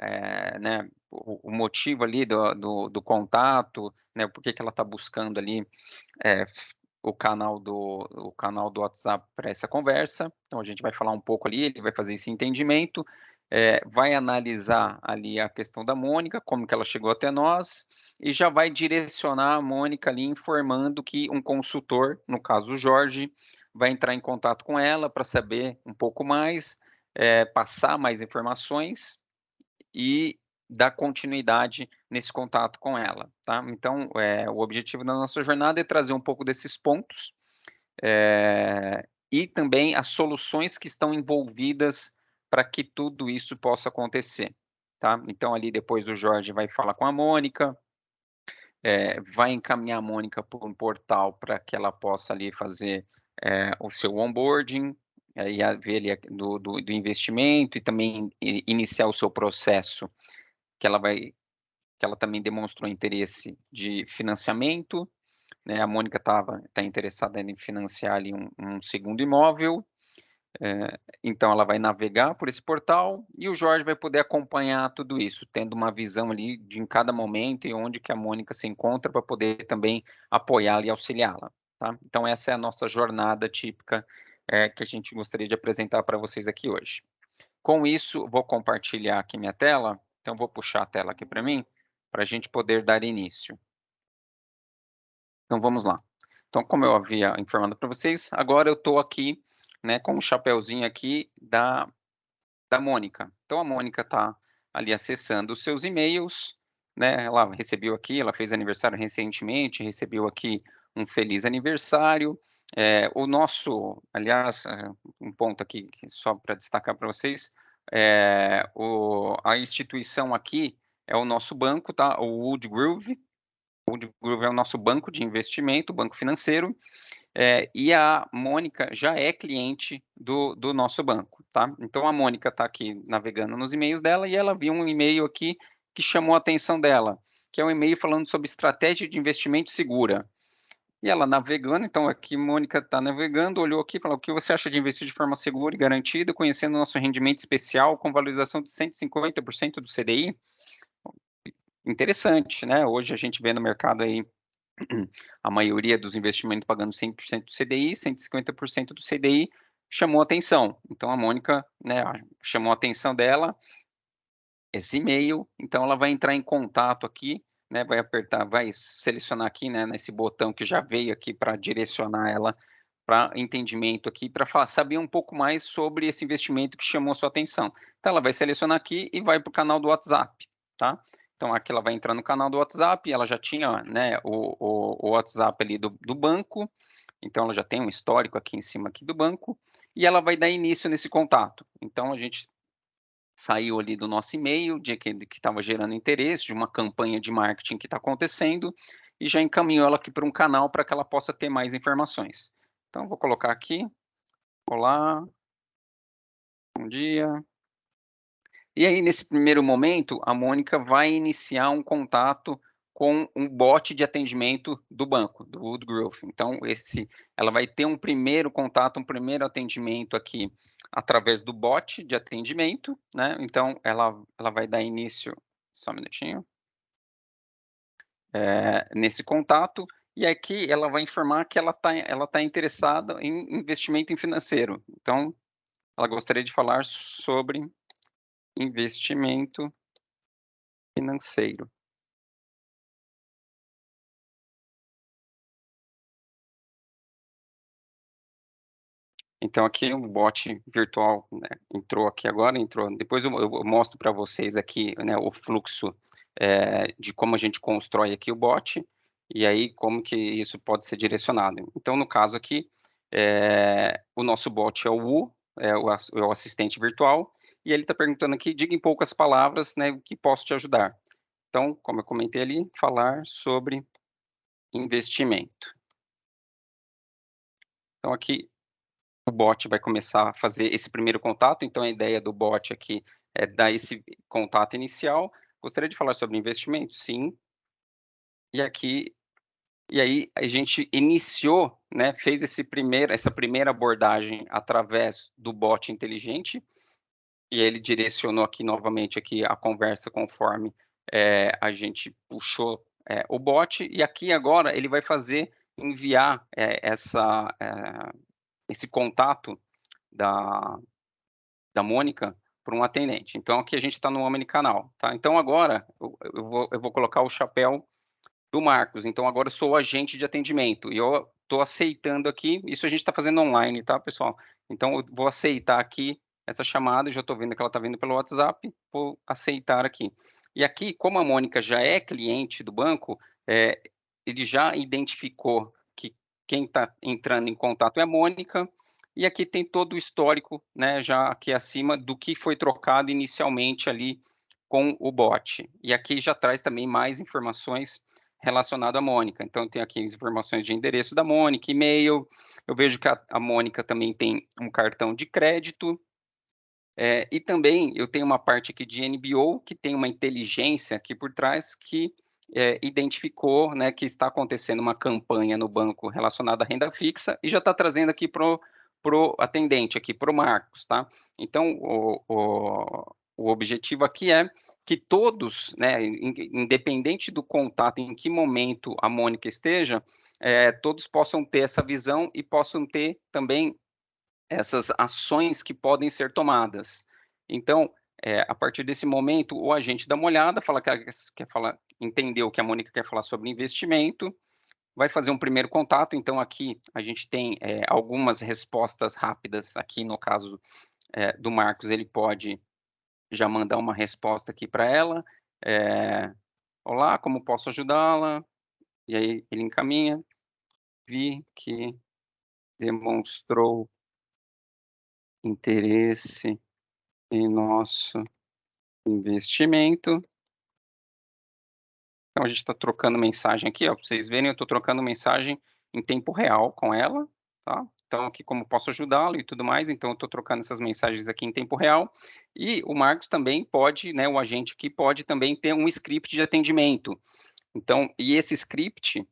Speaker 2: né, o motivo ali do contato, né, por que ela está buscando ali o canal do WhatsApp para essa conversa. Então a gente vai falar um pouco ali, ele vai fazer esse entendimento, vai analisar ali a questão da Mônica, como que ela chegou até nós, e já vai direcionar a Mônica ali informando que um consultor, no caso o Jorge, vai entrar em contato com ela para saber um pouco mais, passar mais informações e dar continuidade nesse contato com ela, tá? Então, o objetivo da nossa jornada é trazer um pouco desses pontos, e também as soluções que estão envolvidas para que tudo isso possa acontecer, tá? Então, ali depois o Jorge vai falar com a Mônica, vai encaminhar a Mônica por um portal para que ela possa ali fazer o seu onboarding, aí ver ali do investimento e também iniciar o seu processo, que ela também demonstrou interesse de financiamento, né? A Mônica tá interessada em financiar ali um segundo imóvel, então ela vai navegar por esse portal e o Jorge vai poder acompanhar tudo isso, tendo uma visão ali de em cada momento e onde que a Mônica se encontra para poder também apoiá-la e auxiliá-la, tá? Então essa é a nossa jornada típica que a gente gostaria de apresentar para vocês aqui hoje. Com isso, vou compartilhar aqui minha tela, então vou puxar a tela aqui para mim, para a gente poder dar início. Então vamos lá. Então, como eu havia informado para vocês, agora eu estou aqui, né, com o chapeuzinho aqui da Mônica. Então a Mônica está ali acessando os seus e-mails, né? Ela recebeu aqui, ela fez aniversário recentemente, recebeu aqui um feliz aniversário. O nosso, aliás, um ponto aqui só para destacar para vocês, a instituição aqui é o nosso banco, tá? O Woodgroove. O Woodgroove é o nosso banco de investimento, banco financeiro, e a Mônica já é cliente do nosso banco, tá? Então a Mônica está aqui navegando nos e-mails dela e ela viu um e-mail aqui que chamou a atenção dela, que é um e-mail falando sobre estratégia de investimento segura. E ela navegando, então aqui Mônica está navegando, olhou aqui e falou: o que você acha de investir de forma segura e garantida, conhecendo o nosso rendimento especial com valorização de 150% do CDI? Interessante, né? Hoje a gente vê no mercado aí a maioria dos investimentos pagando 100% do CDI, 150% do CDI, chamou atenção. Então a Mônica, né, chamou a atenção dela esse e-mail, então ela vai entrar em contato aqui, né, vai apertar, vai selecionar aqui, né, nesse botão que já veio aqui para direcionar ela para entendimento aqui, para saber um pouco mais sobre esse investimento que chamou sua atenção. Então ela vai selecionar aqui e vai para o canal do WhatsApp, tá? Então aqui ela vai entrar no canal do WhatsApp, ela já tinha, né, o WhatsApp ali do banco, então ela já tem um histórico aqui em cima aqui do banco, e ela vai dar início nesse contato. Então a gente saiu ali do nosso e-mail, de que estava gerando interesse, de uma campanha de marketing que está acontecendo, e já encaminhou ela aqui para um canal para que ela possa ter mais informações. Então, vou colocar aqui, olá, bom dia. E aí, nesse primeiro momento, a Mônica vai iniciar um contato com um bot de atendimento do banco, do Woodgrowth. Então, ela vai ter um primeiro contato, um primeiro atendimento aqui através do bot de atendimento, né? Então, ela vai dar início, só um minutinho, nesse contato, e aqui ela vai informar que ela tá interessada em investimento em financeiro. Então, ela gostaria de falar sobre investimento financeiro. Então, aqui o bot virtual, né, entrou aqui agora, depois eu mostro para vocês aqui, né, o fluxo de como a gente constrói aqui o bot, e aí como que isso pode ser direcionado. Então, no caso aqui, o nosso bot é o Wu, é o assistente virtual, e ele está perguntando aqui, diga em poucas palavras, né, o que posso te ajudar. Então, como eu comentei ali, falar sobre investimento. Então, aqui o bot vai começar a fazer esse primeiro contato, então a ideia do bot aqui é dar esse contato inicial. Gostaria de falar sobre investimento? Sim. E aí a gente iniciou, né, fez essa primeira abordagem através do bot inteligente, e ele direcionou aqui novamente aqui a conversa conforme a gente puxou o bot, e aqui agora ele vai enviar esse contato da Mônica para um atendente. Então, aqui a gente está no omnicanal, tá? Então, agora, eu vou colocar o chapéu do Marcos. Então, agora eu sou o agente de atendimento. E eu estou aceitando aqui, isso a gente está fazendo online, tá, pessoal? Então, eu vou aceitar aqui essa chamada, já estou vendo que ela está vindo pelo WhatsApp, vou aceitar aqui. E aqui, como a Mônica já é cliente do banco, ele já identificou que quem está entrando em contato é a Mônica, e aqui tem todo o histórico, né, já aqui acima do que foi trocado inicialmente ali com o bot. E aqui já traz também mais informações relacionadas à Mônica. Então, tem aqui as informações de endereço da Mônica, e-mail. Eu vejo que a Mônica também tem um cartão de crédito. E também eu tenho uma parte aqui de NBO, que tem uma inteligência aqui por trás que identificou, né, que está acontecendo uma campanha no banco relacionada à renda fixa e já está trazendo aqui pro atendente aqui, pro Marcos, tá? Então, o objetivo aqui é que todos, né, independente do contato, em que momento a Mônica esteja, todos possam ter essa visão e possam ter também essas ações que podem ser tomadas. Então, a partir desse momento, o agente dá uma olhada, fala que quer falar, entendeu que a Mônica quer falar sobre investimento, vai fazer um primeiro contato. Então, aqui a gente tem algumas respostas rápidas. Aqui, no caso do Marcos, ele pode já mandar uma resposta aqui para ela. Olá, como posso ajudá-la? E aí ele encaminha. Vi que demonstrou interesse em nosso investimento. Então, a gente está trocando mensagem aqui, ó, para vocês verem, eu estou trocando mensagem em tempo real com ela, tá? Então, aqui como posso ajudá-lo e tudo mais, então eu estou trocando essas mensagens aqui em tempo real. E o Marcos também pode, né, o agente aqui pode também ter um script de atendimento. Então, e esse script,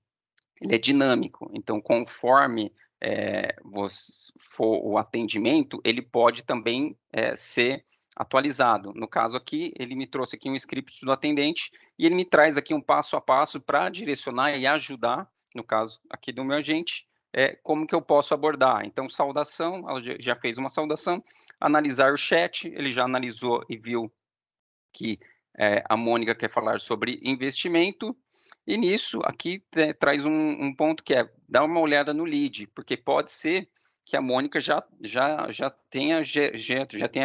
Speaker 2: ele é dinâmico, então conforme for o atendimento, ele pode também ser atualizado. No caso aqui, ele me trouxe aqui um script do atendente e ele me traz aqui um passo a passo para direcionar e ajudar, no caso aqui do meu agente, como que eu posso abordar. Então, saudação, ela já fez uma saudação, analisar o chat, ele já analisou e viu que a Mônica quer falar sobre investimento, e nisso, aqui traz um ponto que é, dar uma olhada no lead, porque pode ser que a Mônica já tenha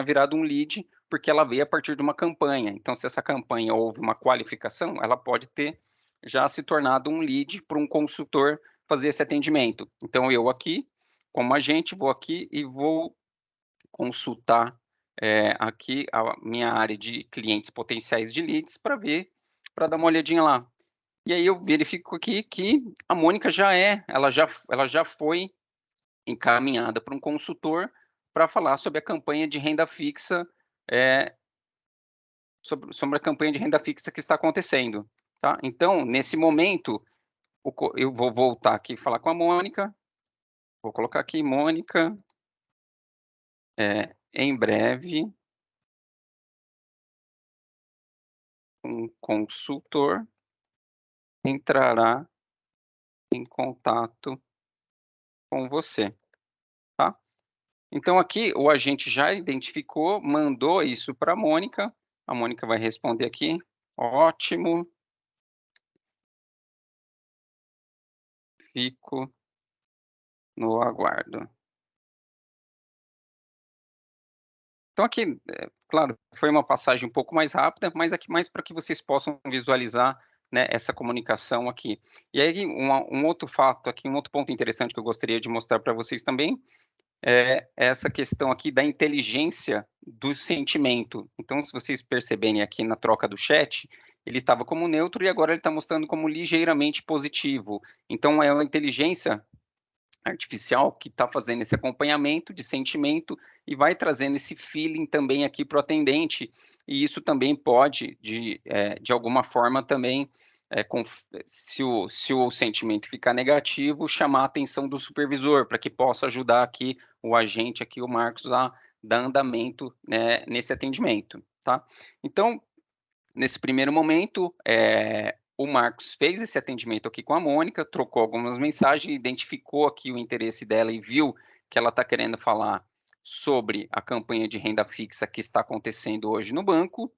Speaker 2: virado um lead, porque ela veio a partir de uma campanha. Então, se essa campanha houve uma qualificação, ela pode ter já se tornado um lead para um consultor fazer esse atendimento. Então, eu aqui, como agente, vou aqui e vou consultar aqui a minha área de clientes potenciais de leads para dar uma olhadinha lá. E aí eu verifico aqui que a Mônica ela já foi encaminhada para um consultor para falar sobre a campanha de renda fixa, sobre a campanha de renda fixa que está acontecendo. tá? Então, nesse momento, eu vou voltar aqui e falar com a Mônica. Vou colocar aqui, Mônica, em breve, um consultor entrará em contato com você, tá? Então aqui o agente já identificou, mandou isso para a Mônica vai responder aqui, ótimo, fico no aguardo. Então aqui, claro, foi uma passagem um pouco mais rápida, mas aqui mais para que vocês possam visualizar, né, essa comunicação aqui. E aí um outro fato aqui, um outro ponto interessante que eu gostaria de mostrar para vocês também, é essa questão aqui da inteligência do sentimento. Então, se vocês perceberem aqui na troca do chat, ele estava como neutro e agora ele está mostrando como ligeiramente positivo. Então, é uma inteligência artificial que está fazendo esse acompanhamento de sentimento e vai trazendo esse feeling também aqui para o atendente, e isso também pode, de alguma forma, também, se o sentimento ficar negativo, chamar a atenção do supervisor, para que possa ajudar aqui o agente, aqui o Marcos, a dar andamento, né, nesse atendimento, tá? Então, nesse primeiro momento, o Marcos fez esse atendimento aqui com a Mônica, trocou algumas mensagens, identificou aqui o interesse dela e viu que ela está querendo falar sobre a campanha de renda fixa que está acontecendo hoje no banco,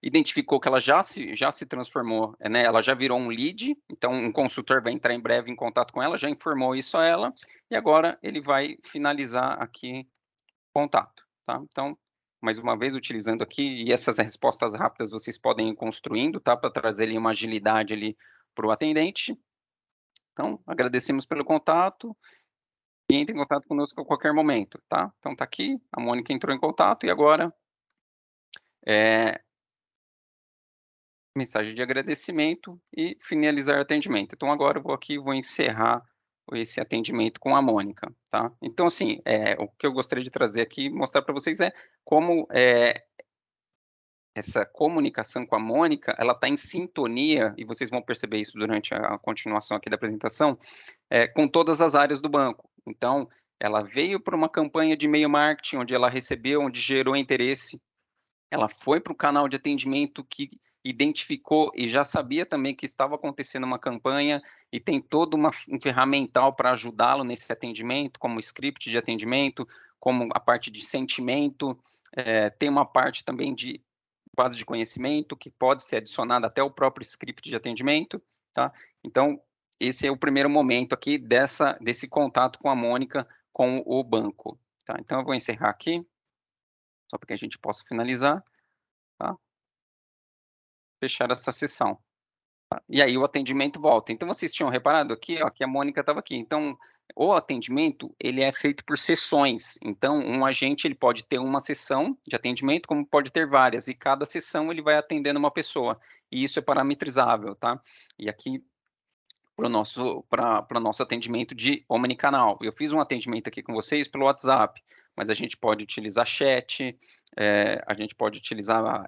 Speaker 2: identificou que ela já se transformou, né, ela já virou um lead, então um consultor vai entrar em breve em contato com ela, já informou isso a ela, e agora ele vai finalizar aqui o contato, tá? Então, mais uma vez, utilizando aqui, e essas respostas rápidas vocês podem ir construindo, tá? Para trazer ali uma agilidade ali para o atendente. Então, agradecemos pelo contato e entre em contato conosco a qualquer momento, tá? Então, tá aqui, a Mônica entrou em contato e agora, mensagem de agradecimento e finalizar o atendimento. Então, agora eu vou aqui, vou encerrar esse atendimento com a Mônica, tá? Então, assim, o que eu gostaria de trazer aqui, mostrar para vocês como essa comunicação com a Mônica, ela está em sintonia, e vocês vão perceber isso durante a continuação aqui da apresentação, com todas as áreas do banco. Então, ela veio para uma campanha de e-mail marketing, onde ela recebeu, onde gerou interesse, ela foi para o canal de atendimento que identificou e já sabia também que estava acontecendo uma campanha e tem todo um ferramental para ajudá-lo nesse atendimento, como script de atendimento, como a parte de sentimento, tem uma parte também de base de conhecimento que pode ser adicionada até o próprio script de atendimento, tá? Então, esse é o primeiro momento aqui desse contato com a Mônica com o banco, tá? Então, eu vou encerrar aqui, só para que a gente possa finalizar, tá? Fechar essa sessão. Tá? E aí o atendimento volta. Então, vocês tinham reparado aqui, ó, que a Mônica estava aqui. Então, o atendimento, ele é feito por sessões. Então, um agente, ele pode ter uma sessão de atendimento, como pode ter várias, e cada sessão ele vai atendendo uma pessoa. E isso é parametrizável, tá? E aqui, para o nosso atendimento de omnicanal. Eu fiz um atendimento aqui com vocês pelo WhatsApp, mas a gente pode utilizar chat, a gente pode utilizar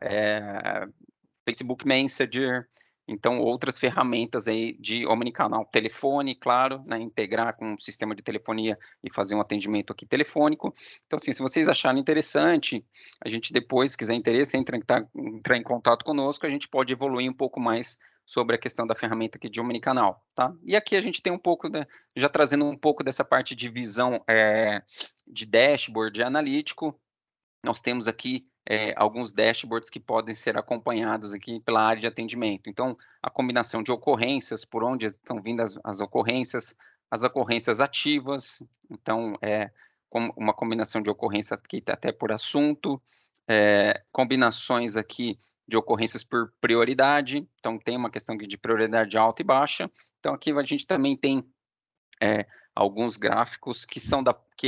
Speaker 2: Facebook Messenger, então outras ferramentas aí de omnicanal, telefone, claro, né, integrar com um sistema de telefonia e fazer um atendimento aqui telefônico. Então, assim, se vocês acharem interessante, a gente depois, se quiser interesse, entrar em contato conosco, a gente pode evoluir um pouco mais sobre a questão da ferramenta aqui de omnicanal, tá? E aqui a gente tem um pouco, já trazendo um pouco dessa parte de visão de dashboard analítico, nós temos aqui alguns dashboards que podem ser acompanhados aqui pela área de atendimento. Então, a combinação de ocorrências, por onde estão vindo as ocorrências ativas, então, uma combinação de ocorrência aqui até por assunto, combinações aqui de ocorrências por prioridade, então tem uma questão de prioridade alta e baixa. Então, aqui a gente também tem alguns gráficos que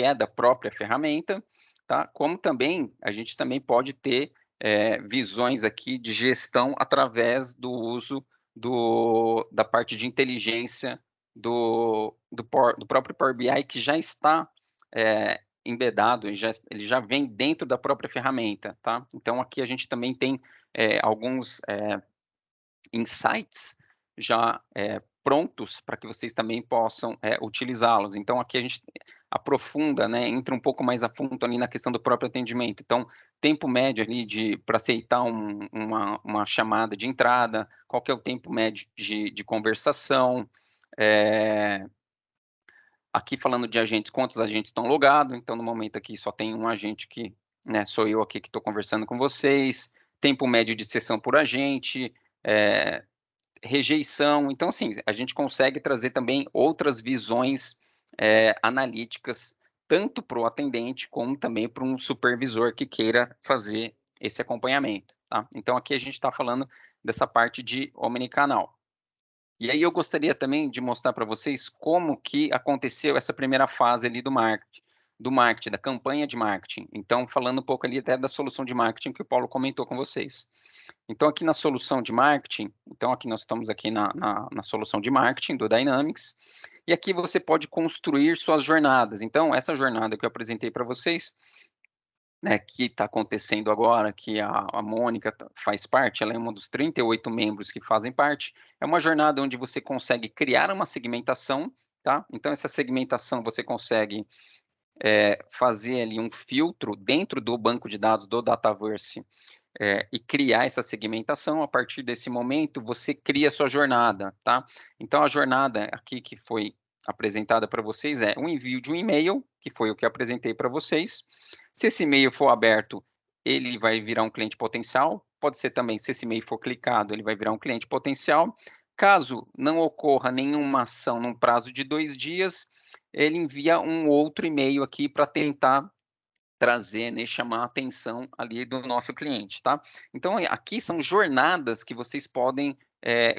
Speaker 2: é da própria ferramenta, tá? Como também, a gente também pode ter visões aqui de gestão através do uso da parte de inteligência do próprio Power BI, que já está embedado, ele já vem dentro da própria ferramenta, tá? Então, aqui a gente também tem alguns insights já prontos para que vocês também possam utilizá-los. Então, aqui a gente aprofunda, né, entra um pouco mais a fundo ali na questão do próprio atendimento. Então, tempo médio ali para aceitar uma chamada de entrada, qual que é o tempo médio de conversação, aqui falando de agentes, quantos agentes estão logados, então no momento aqui só tem um agente que, né, sou eu aqui que estou conversando com vocês, tempo médio de sessão por agente, rejeição, então assim, a gente consegue trazer também outras visões analíticas, tanto para o atendente, como também para um supervisor que queira fazer esse acompanhamento, tá? Então aqui a gente está falando dessa parte de omnicanal. E aí eu gostaria também de mostrar para vocês como que aconteceu essa primeira fase ali do marketing, da campanha de marketing. Então, falando um pouco ali até da solução de marketing que o Paulo comentou com vocês. Então, aqui na solução de marketing, então aqui nós estamos aqui na solução de marketing do Dynamics, e aqui você pode construir suas jornadas. Então, essa jornada que eu apresentei para vocês, né, que está acontecendo agora, que a Mônica faz parte, ela é uma dos 38 membros que fazem parte, é uma jornada onde você consegue criar uma segmentação, tá? Então, essa segmentação você consegue fazer ali um filtro dentro do banco de dados do Dataverse e criar essa segmentação. A partir desse momento, você cria a sua jornada, tá? Então, a jornada aqui que foi apresentada para vocês é o envio de um e-mail, que foi o que eu apresentei para vocês. Se esse e-mail for aberto, ele vai virar um cliente potencial. Pode ser também, se esse e-mail for clicado, ele vai virar um cliente potencial. Caso não ocorra nenhuma ação num prazo de 2 dias, ele envia um outro e-mail aqui para tentar trazer, né, chamar a atenção ali do nosso cliente, tá? Então, aqui são jornadas que vocês podem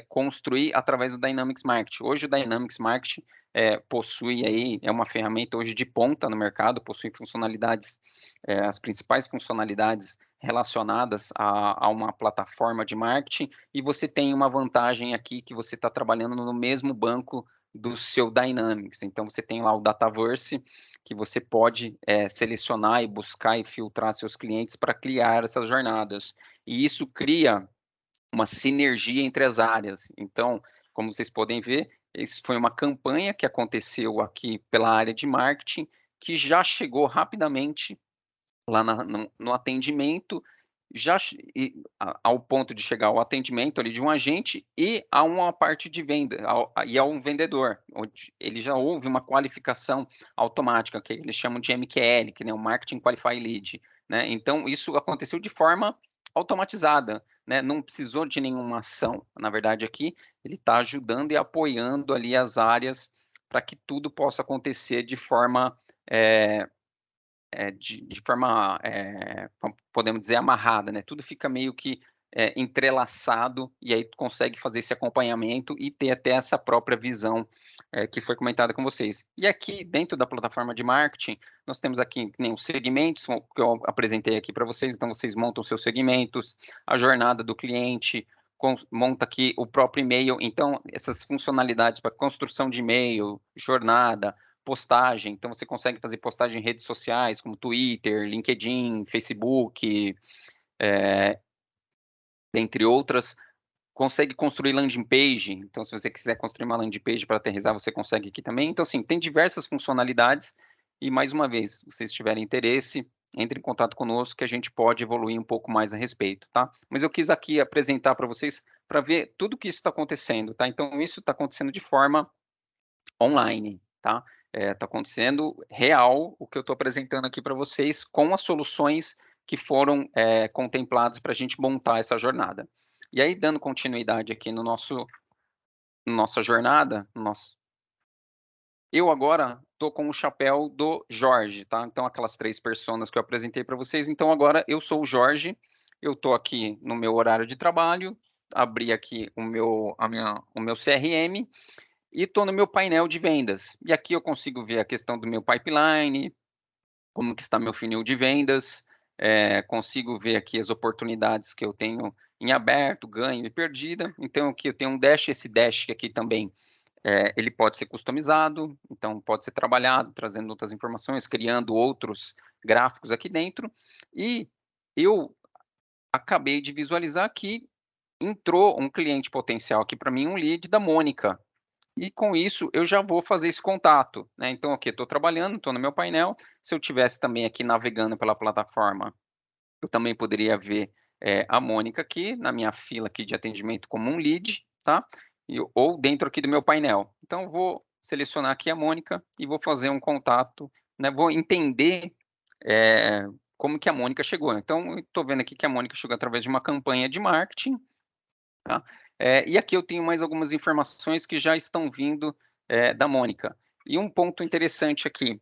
Speaker 2: construir através do Dynamics Marketing. Hoje o Dynamics Marketing possui aí, é uma ferramenta hoje de ponta no mercado, possui funcionalidades, as principais funcionalidades relacionadas a uma plataforma de marketing, e você tem uma vantagem aqui que você está trabalhando no mesmo banco do seu Dynamics. Então, você tem lá o Dataverse, que você pode selecionar e buscar e filtrar seus clientes para criar essas jornadas. E isso cria uma sinergia entre as áreas. Então, como vocês podem ver, isso foi uma campanha que aconteceu aqui pela área de marketing, que já chegou rapidamente lá no atendimento, já ao ponto de chegar ao atendimento ali de um agente e a uma parte de venda, e a um vendedor, onde ele já houve uma qualificação automática, que eles chamam de MQL, que é o Marketing Qualify Lead, né? Então, isso aconteceu de forma automatizada, né? Não precisou de nenhuma ação. Na verdade, aqui, ele está ajudando e apoiando ali as áreas para que tudo possa acontecer de forma de forma, podemos dizer, amarrada, né? Tudo fica meio que entrelaçado, e aí tu consegue fazer esse acompanhamento e ter até essa própria visão que foi comentada com vocês. E aqui, dentro da plataforma de marketing, nós temos aqui os segmentos que eu apresentei aqui para vocês, então vocês montam seus segmentos, a jornada do cliente, monta aqui o próprio e-mail, então essas funcionalidades para construção de e-mail, jornada, postagem, então você consegue fazer postagem em redes sociais, como Twitter, LinkedIn, Facebook, entre outras. Consegue construir landing page, então se você quiser construir uma landing page para aterrissar, você consegue aqui também. Então, assim, tem diversas funcionalidades, e mais uma vez, se vocês tiverem interesse, entre em contato conosco que a gente pode evoluir um pouco mais a respeito, tá? Mas eu quis aqui apresentar para vocês, para ver tudo que isso está acontecendo, tá? Então, isso está acontecendo de forma online, tá? Está acontecendo real o que eu estou apresentando aqui para vocês, com as soluções que foram contempladas para a gente montar essa jornada. E aí, dando continuidade aqui no nossa jornada, eu agora estou com o chapéu do Jorge, tá? Então, aquelas 3 personas que eu apresentei para vocês, então agora eu sou o Jorge, eu estou aqui no meu horário de trabalho, abri aqui o meu CRM, e estou no meu painel de vendas. E aqui eu consigo ver a questão do meu pipeline, como que está meu funil de vendas, consigo ver aqui as oportunidades que eu tenho em aberto, ganho e perdida. Então, aqui eu tenho um dash, esse dash aqui também, ele pode ser customizado, então pode ser trabalhado, trazendo outras informações, criando outros gráficos aqui dentro. E eu acabei de visualizar aqui entrou um cliente potencial aqui para mim, um lead da Mônica. E com isso, eu já vou fazer esse contato, né? Então, aqui, estou trabalhando, estou no meu painel. Se eu tivesse também aqui navegando pela plataforma, eu também poderia ver a Mônica aqui, na minha fila aqui de atendimento como um lead, tá? Ou dentro aqui do meu painel. Então, eu vou selecionar aqui a Mônica e vou fazer um contato, né? Vou entender como que a Mônica chegou. Então, estou vendo aqui que a Mônica chegou através de uma campanha de marketing, tá? E aqui eu tenho mais algumas informações que já estão vindo da Mônica. E um ponto interessante aqui,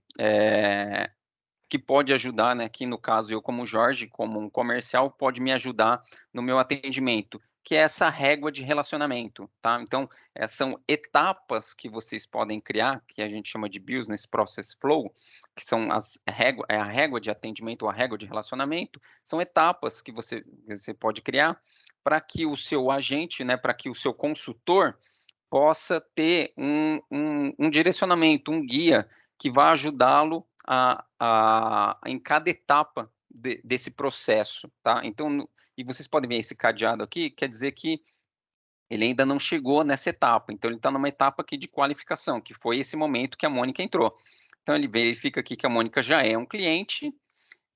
Speaker 2: que pode ajudar, né, aqui no caso eu como Jorge, como um comercial, pode me ajudar no meu atendimento, que é essa régua de relacionamento, tá? Então, são etapas que vocês podem criar, que a gente chama de Business Process Flow, que são a régua de atendimento ou a régua de relacionamento, são etapas que você pode criar para que o seu agente, né, para que o seu consultor possa ter um direcionamento, um guia que vai ajudá-lo em cada etapa desse processo, tá? Então, e vocês podem ver esse cadeado aqui, quer dizer que ele ainda não chegou nessa etapa, então ele está numa etapa aqui de qualificação, que foi esse momento que a Mônica entrou. Então ele verifica aqui que a Mônica já é um cliente,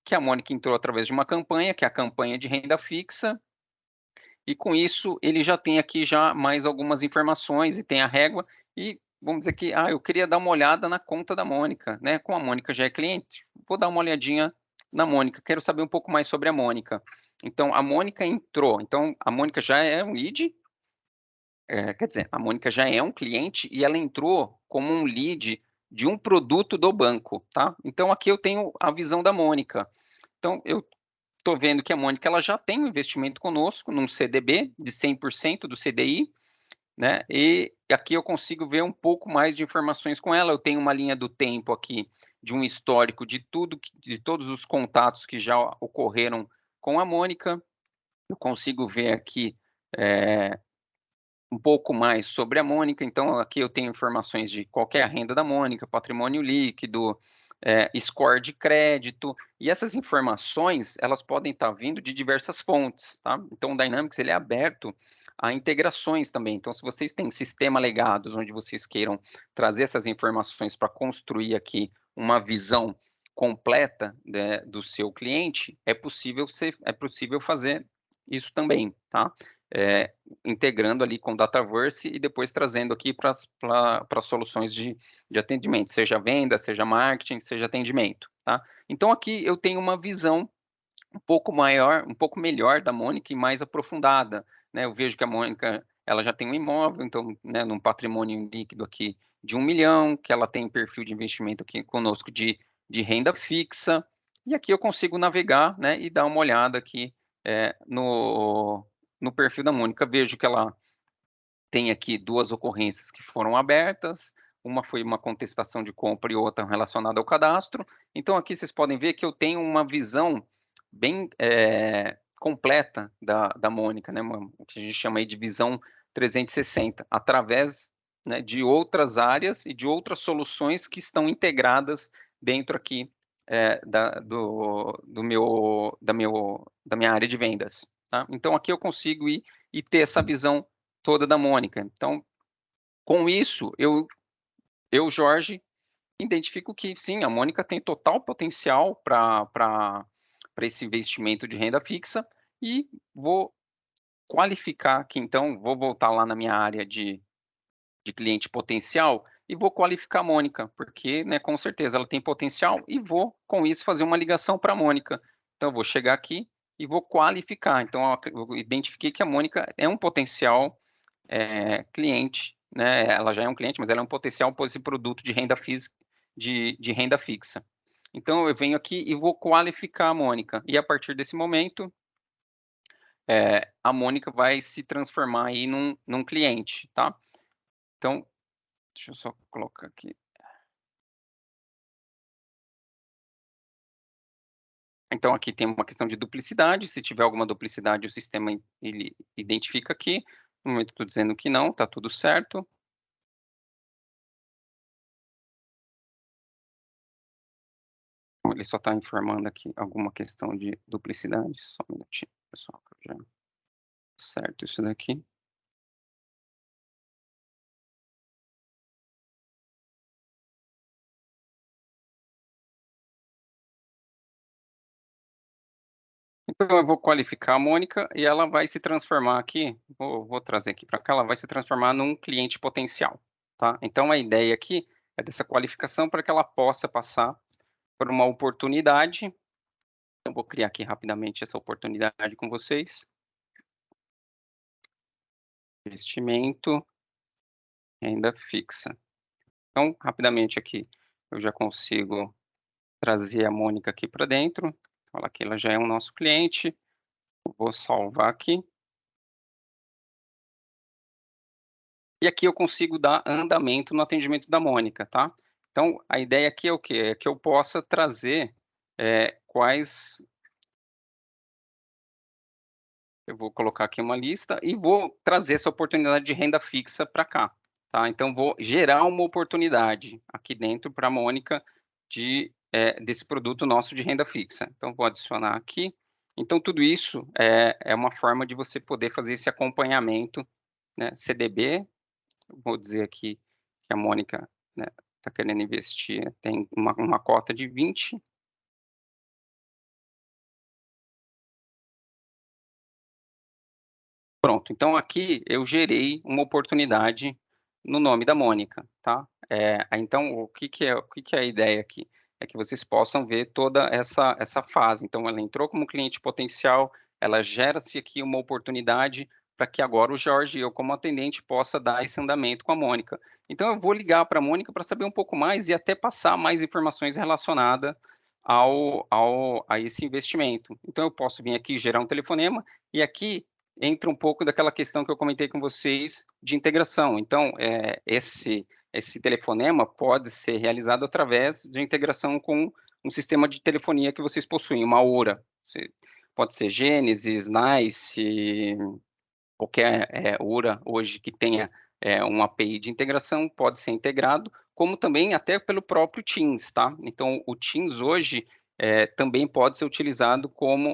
Speaker 2: que a Mônica entrou através de uma campanha, que é a campanha de renda fixa, e com isso ele já tem aqui já mais algumas informações e tem a régua, e vamos dizer que, eu queria dar uma olhada na conta da Mônica, né? Como a Mônica já é cliente, vou dar uma olhadinha na Mônica, quero saber um pouco mais sobre a Mônica. Então, a Mônica entrou, então a Mônica já é um lead, quer dizer, a Mônica já é um cliente e ela entrou como um lead de um produto do banco, tá? Então, aqui eu tenho a visão da Mônica. Então, eu estou vendo que a Mônica ela já tem um investimento conosco num CDB de 100% do CDI, né? E aqui eu consigo ver um pouco mais de informações com ela. Eu tenho uma linha do tempo aqui de um histórico de todos os contatos que já ocorreram com a Mônica. Eu consigo ver aqui um pouco mais sobre a Mônica. Então, aqui eu tenho informações de qualquer renda da Mônica, patrimônio líquido, score de crédito, e essas informações, elas podem estar vindo de diversas fontes, tá? Então, o Dynamics, ele é aberto a integrações também. Então, se vocês têm sistema legados, onde vocês queiram trazer essas informações para construir aqui uma visão completa, né, do seu cliente, é possível fazer isso também, tá? Integrando ali com o Dataverse e depois trazendo aqui para soluções de atendimento, seja venda, seja marketing, seja atendimento, tá? Então, aqui eu tenho uma visão um pouco maior, um pouco melhor da Mônica e mais aprofundada, né? Eu vejo que a Mônica, ela já tem um imóvel, então, né, num patrimônio líquido aqui de 1 milhão, que ela tem perfil de investimento aqui conosco de renda fixa, e aqui eu consigo navegar, né, e dar uma olhada aqui no perfil da Mônica. Vejo que ela tem aqui 2 ocorrências que foram abertas, uma foi uma contestação de compra e outra relacionada ao cadastro. Então, aqui vocês podem ver que eu tenho uma visão bem completa da Mônica, né? O que a gente chama aí de visão 360, através, né, de outras áreas e de outras soluções que estão integradas dentro aqui da minha área de vendas. Tá? Então, aqui eu consigo ir e ter essa visão toda da Mônica. Então, com isso, eu, Jorge, identifico que sim, a Mônica tem total potencial para esse investimento de renda fixa e vou qualificar aqui, então, vou voltar lá na minha área de cliente potencial e vou qualificar a Mônica, porque, né, com certeza ela tem potencial e vou, com isso, fazer uma ligação para a Mônica. Então, eu vou chegar aqui e vou qualificar. Então, eu identifiquei que a Mônica é um potencial cliente, né? Ela já é um cliente, mas ela é um potencial por esse produto de renda física, de renda fixa. Então, eu venho aqui e vou qualificar a Mônica. E a partir desse momento, a Mônica vai se transformar aí num cliente, tá? Então, deixa eu só colocar aqui. Então, aqui tem uma questão de duplicidade. Se tiver alguma duplicidade, o sistema ele identifica aqui. No momento estou dizendo que não, está tudo certo. Ele só está informando aqui alguma questão de duplicidade. Só um minutinho, pessoal. Certo, isso daqui. Então, eu vou qualificar a Mônica e ela vai se transformar aqui, vou trazer aqui para cá, ela vai se transformar num cliente potencial, tá? Então, a ideia aqui é dessa qualificação para que ela possa passar por uma oportunidade. Eu vou criar aqui rapidamente essa oportunidade com vocês. Investimento, renda fixa. Então, rapidamente aqui, eu já consigo trazer a Mônica aqui para dentro. Fala que ela já é um nosso cliente. Vou salvar aqui. E aqui eu consigo dar andamento no atendimento da Mônica, tá? Então, a ideia aqui é o quê? É que eu possa trazer quais... Eu vou colocar aqui uma lista e vou trazer essa oportunidade de renda fixa para cá, tá? Então, vou gerar uma oportunidade aqui dentro para a Mônica desse produto nosso de renda fixa. Então, vou adicionar aqui. Então, tudo isso é uma forma de você poder fazer esse acompanhamento, né? CDB, vou dizer aqui que a Mônica, né, está querendo investir, tem uma cota de 20. Pronto, então aqui eu gerei uma oportunidade no nome da Mônica, tá? Então, o que é a ideia aqui? É que vocês possam ver toda essa fase. Então, ela entrou como cliente potencial, ela gera-se aqui uma oportunidade para que agora o Jorge, eu como atendente, possa dar esse andamento com a Mônica. Então, eu vou ligar para a Mônica para saber um pouco mais e até passar mais informações relacionadas a esse investimento. Então, eu posso vir aqui gerar um telefonema e aqui entra um pouco daquela questão que eu comentei com vocês de integração. Então, esse telefonema pode ser realizado através de integração com um sistema de telefonia que vocês possuem, uma Aura. Pode ser Genesis, Nice, qualquer Aura hoje que tenha uma API de integração pode ser integrado, como também até pelo próprio Teams, tá? Então, o Teams hoje também pode ser utilizado como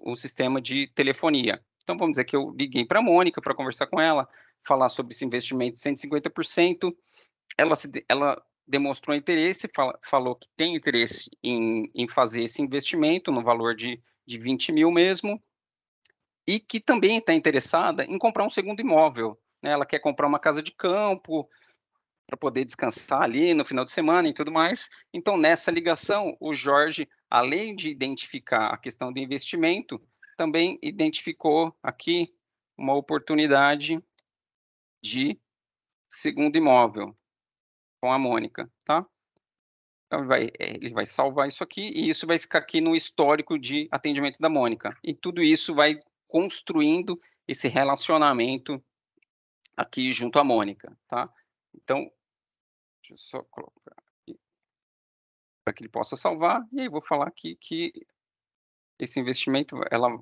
Speaker 2: um sistema de telefonia. Então, vamos dizer que eu liguei para a Mônica para conversar com ela, falar sobre esse investimento de 150%, ela demonstrou interesse, falou que tem interesse em fazer esse investimento no valor de 20 mil mesmo, e que também está interessada em comprar um segundo imóvel, né? Ela quer comprar uma casa de campo para poder descansar ali no final de semana e tudo mais. Então, nessa ligação, o Jorge, além de identificar a questão do investimento, também identificou aqui uma oportunidade de segundo imóvel com a Mônica, tá? Então, ele vai salvar isso aqui e isso vai ficar aqui no histórico de atendimento da Mônica. E tudo isso vai construindo esse relacionamento aqui junto à Mônica, tá? Então, deixa eu só colocar aqui para que ele possa salvar. E aí vou falar aqui que esse investimento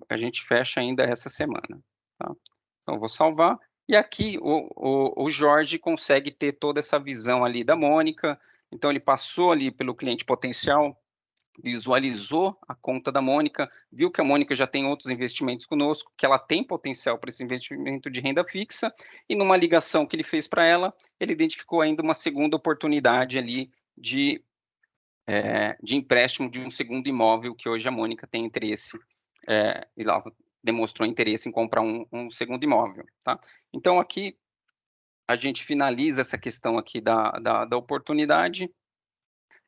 Speaker 2: a gente fecha ainda essa semana, tá? Então, vou salvar. E aqui o Jorge consegue ter toda essa visão ali da Mônica. Então, ele passou ali pelo cliente potencial, visualizou a conta da Mônica, viu que a Mônica já tem outros investimentos conosco, que ela tem potencial para esse investimento de renda fixa, e numa ligação que ele fez para ela, ele identificou ainda uma segunda oportunidade ali de empréstimo de um segundo imóvel, que hoje a Mônica tem interesse, e lá demonstrou interesse em comprar um segundo imóvel, tá? Então, aqui, a gente finaliza essa questão aqui da oportunidade,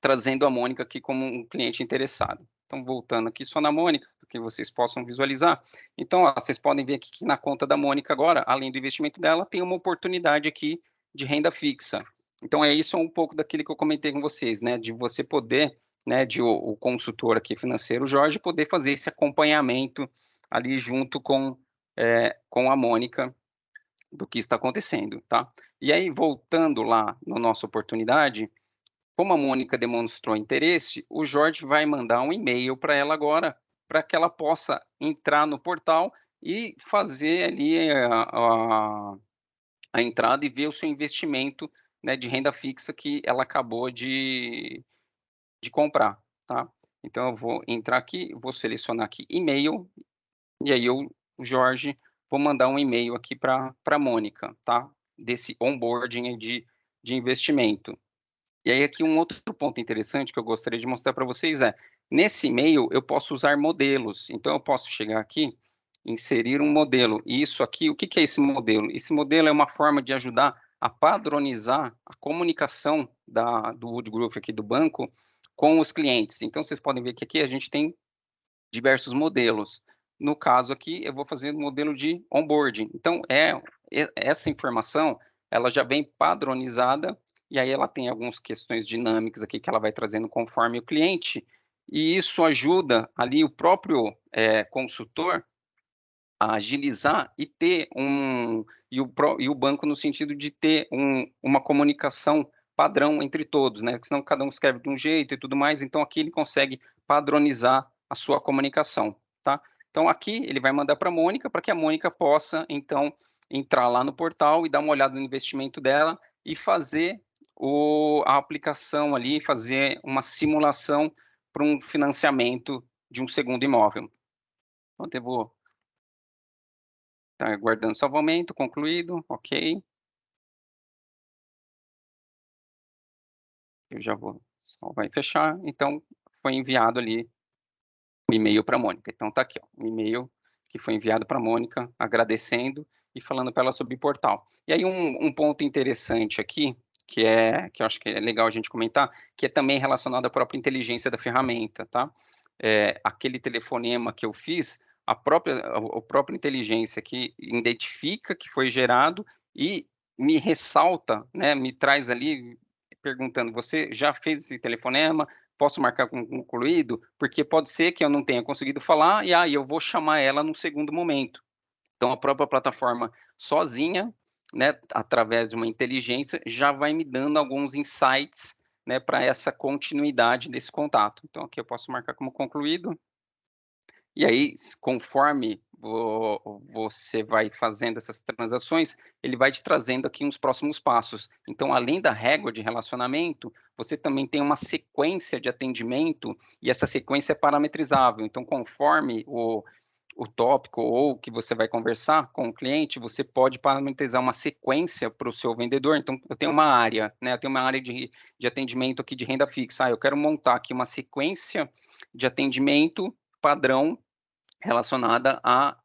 Speaker 2: trazendo a Mônica aqui como um cliente interessado. Então, voltando aqui só na Mônica, para que vocês possam visualizar. Então, vocês podem ver aqui que na conta da Mônica agora, além do investimento dela, tem uma oportunidade aqui de renda fixa. Então, isso um pouco daquilo que eu comentei com vocês, né, de você poder, né, o consultor aqui financeiro, Jorge, poder fazer esse acompanhamento ali junto com a Mônica do que está acontecendo, tá? E aí, voltando lá na nossa oportunidade, como a Mônica demonstrou interesse, o Jorge vai mandar um e-mail para ela agora, para que ela possa entrar no portal e fazer ali a entrada e ver o seu investimento, né, de renda fixa que ela acabou de comprar, tá? Então, eu vou entrar aqui, vou selecionar aqui e-mail, e aí o Jorge vou mandar um e-mail aqui para a Mônica, tá? Desse onboarding de investimento. E aí aqui um outro ponto interessante que eu gostaria de mostrar para vocês nesse e-mail eu posso usar modelos. Então eu posso chegar aqui, inserir um modelo. E isso aqui, o que é esse modelo? Esse modelo é uma forma de ajudar a padronizar a comunicação do Woodgroove aqui do banco com os clientes. Então vocês podem ver que aqui a gente tem diversos modelos. No caso aqui, eu vou fazer um modelo de onboarding. Então, essa informação, ela já vem padronizada, e aí ela tem algumas questões dinâmicas aqui que ela vai trazendo conforme o cliente, e isso ajuda ali o próprio consultor a agilizar e ter e o banco no sentido de ter uma comunicação padrão entre todos, né? Porque senão cada um escreve de um jeito e tudo mais, então aqui ele consegue padronizar a sua comunicação, tá? Então aqui ele vai mandar para a Mônica, para que a Mônica possa, então, entrar lá no portal e dar uma olhada no investimento dela e fazer a aplicação ali, fazer uma simulação para um financiamento de um segundo imóvel. Então, eu vou estar aguardando salvamento, concluído, ok. Eu já vou salvar e fechar. Então, foi enviado ali o e-mail para a Mônica. Então, está aqui, ó, um e-mail que foi enviado para a Mônica, agradecendo e falando para ela sobre o portal. E aí, um ponto interessante aqui, que eu acho que é legal a gente comentar, que é também relacionado à própria inteligência da ferramenta, tá? Aquele telefonema que eu fiz, a própria inteligência que identifica que foi gerado e me ressalta, né, me traz ali perguntando, você já fez esse telefonema? Posso marcar como concluído? Porque pode ser que eu não tenha conseguido falar e aí eu vou chamar ela num segundo momento. Então, a própria plataforma sozinha, né, através de uma inteligência, já vai me dando alguns insights, né, para essa continuidade desse contato. Então, aqui eu posso marcar como concluído. E aí, conforme você vai fazendo essas transações, ele vai te trazendo aqui uns próximos passos. Então, além da régua de relacionamento, você também tem uma sequência de atendimento, e essa sequência é parametrizável. Então, conforme o tópico ou que você vai conversar com o cliente, você pode parametrizar uma sequência para o seu vendedor. Então, eu tenho uma área, né? Eu tenho uma área de atendimento aqui de renda fixa. Eu quero montar aqui uma sequência de atendimento padrão relacionada a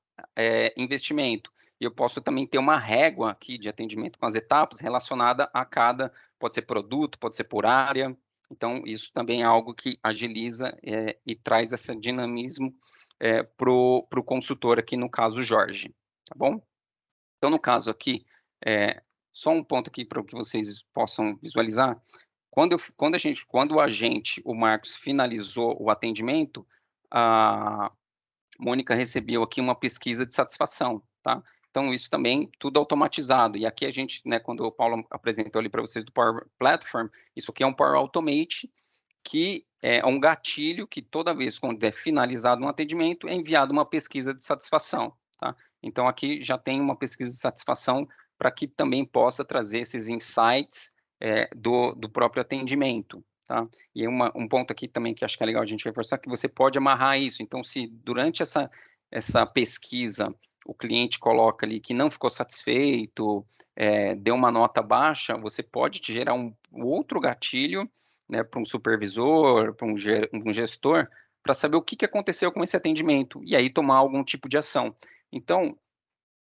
Speaker 2: investimento. E eu posso também ter uma régua aqui de atendimento com as etapas relacionada a cada, pode ser produto, pode ser por área. Então, isso também é algo que agiliza e traz esse dinamismo para o consultor aqui, no caso, Jorge. Tá bom? Então, no caso aqui, só um ponto aqui para que vocês possam visualizar. Quando o agente, o Marcos, finalizou o atendimento, a Mônica recebeu aqui uma pesquisa de satisfação, tá? Então, isso também tudo automatizado. E aqui a gente, né, quando o Paulo apresentou ali para vocês do Power Platform, isso aqui é um Power Automate, que é um gatilho que toda vez quando é finalizado um atendimento, é enviado uma pesquisa de satisfação, tá? Então, aqui já tem uma pesquisa de satisfação para que também possa trazer esses insights do próprio atendimento, tá? E um ponto aqui também que acho que é legal a gente reforçar, que você pode amarrar isso. Então, se durante essa pesquisa o cliente coloca ali que não ficou satisfeito, deu uma nota baixa, você pode gerar um outro gatilho, né, para um supervisor, para um gestor, para saber o que aconteceu com esse atendimento e aí tomar algum tipo de ação. Então,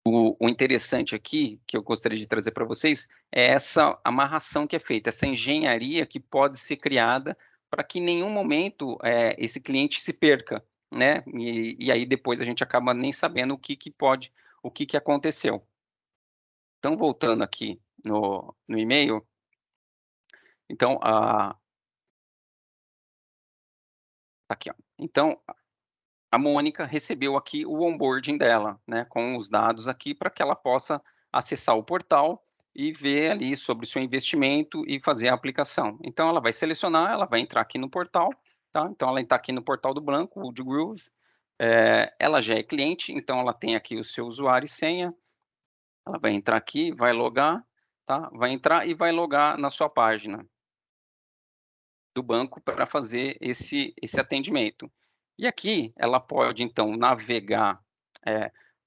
Speaker 2: o interessante aqui, que eu gostaria de trazer para vocês, é essa amarração que é feita, essa engenharia que pode ser criada para que em nenhum momento esse cliente se perca, né? E aí depois a gente acaba nem sabendo o que aconteceu. Então, voltando aqui no e-mail, então, aqui, ó. Então, a Mônica recebeu aqui o onboarding dela, né, com os dados aqui para que ela possa acessar o portal e ver ali sobre o seu investimento e fazer a aplicação. Então, ela vai selecionar, ela vai entrar aqui no portal, tá? Então, ela está aqui no portal do banco, o Woodgroove. Ela já é cliente, então ela tem aqui o seu usuário e senha. Ela vai entrar aqui, vai logar, tá? Vai entrar e vai logar na sua página do banco para fazer esse atendimento. E aqui ela pode, então, navegar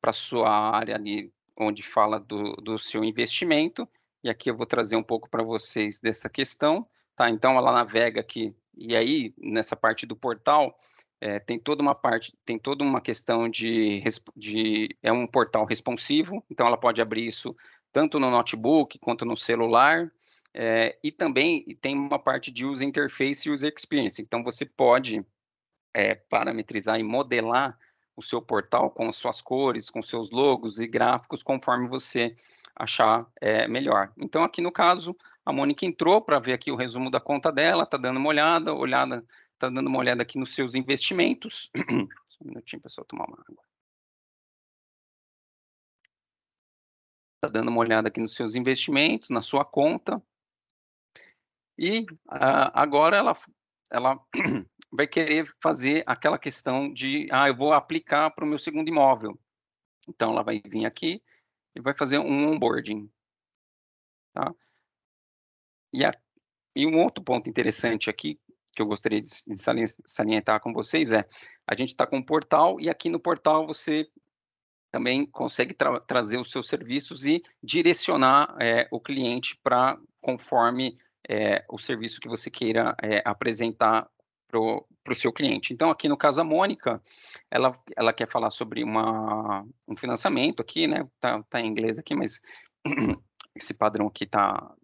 Speaker 2: para a sua área ali, onde fala do seu investimento, e aqui eu vou trazer um pouco para vocês dessa questão, tá? Então, ela navega aqui, e aí, nessa parte do portal, tem toda uma questão é um portal responsivo, então ela pode abrir isso tanto no notebook quanto no celular, e também tem uma parte de user interface e user experience, então você pode parametrizar e modelar o seu portal com as suas cores, com seus logos e gráficos, conforme você achar melhor. Então, aqui no caso, a Mônica entrou para ver aqui o resumo da conta dela, está dando uma olhada, está dando uma olhada aqui nos seus investimentos. Só um minutinho, pessoal, tomar uma água. Está dando uma olhada aqui nos seus investimentos, na sua conta. E agora ela vai querer fazer aquela questão de, eu vou aplicar para o meu segundo imóvel. Então, ela vai vir aqui e vai fazer um onboarding. Tá? E um outro ponto interessante aqui, que eu gostaria de salientar com vocês a gente está com um portal, e aqui no portal você também consegue trazer os seus serviços e direcionar o cliente para conforme o serviço que você queira apresentar para o seu cliente. Então, aqui no caso, a Mônica, ela quer falar sobre um financiamento aqui, né? Tá em inglês aqui, mas esse padrão aqui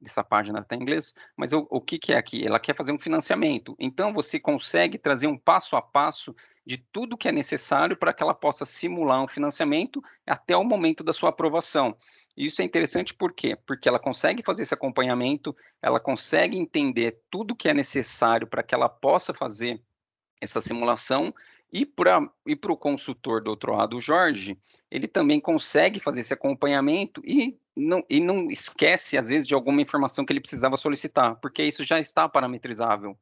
Speaker 2: dessa página está em inglês, mas o que é aqui? Ela quer fazer um financiamento, então você consegue trazer um passo a passo de tudo que é necessário para que ela possa simular um financiamento até o momento da sua aprovação. Isso é interessante por quê? Porque ela consegue fazer esse acompanhamento, ela consegue entender tudo que é necessário para que ela possa fazer essa simulação, e para o consultor do outro lado, o Jorge, ele também consegue fazer esse acompanhamento e não esquece, às vezes, de alguma informação que ele precisava solicitar, porque isso já está parametrizável,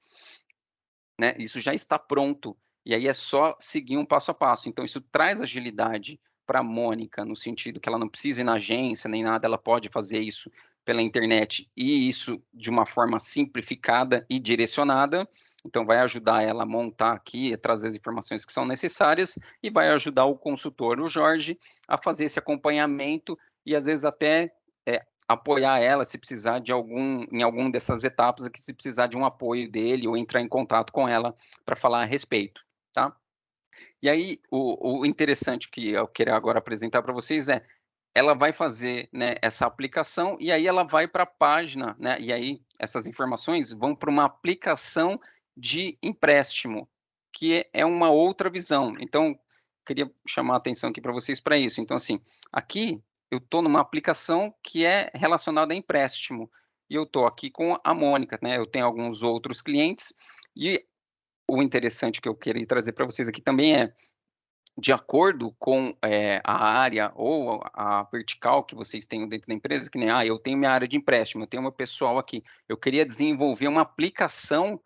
Speaker 2: né? Isso já está pronto, e aí é só seguir um passo a passo. Então, isso traz agilidade para a Mônica, no sentido que ela não precisa ir na agência, nem nada, ela pode fazer isso pela internet, e isso de uma forma simplificada e direcionada. Então, vai ajudar ela a montar aqui, a trazer as informações que são necessárias, e vai ajudar o consultor, o Jorge, a fazer esse acompanhamento e, às vezes, até apoiar ela se precisar em algum dessas etapas, aqui, se precisar de um apoio dele ou entrar em contato com ela para falar a respeito, tá? E aí, o interessante que eu quero agora apresentar para vocês ela vai fazer, né, essa aplicação, e aí ela vai para a página, né, e aí essas informações vão para uma aplicação de empréstimo, que é uma outra visão. Então, queria chamar a atenção aqui para vocês para isso. Então, assim, aqui eu estou numa aplicação que é relacionada a empréstimo, e eu estou aqui com a Mônica, né, eu tenho alguns outros clientes, e o interessante que eu queria trazer para vocês aqui também de acordo com a área ou a vertical que vocês tenham dentro da empresa, que nem, eu tenho minha área de empréstimo, eu tenho meu pessoal aqui, eu queria desenvolver uma aplicação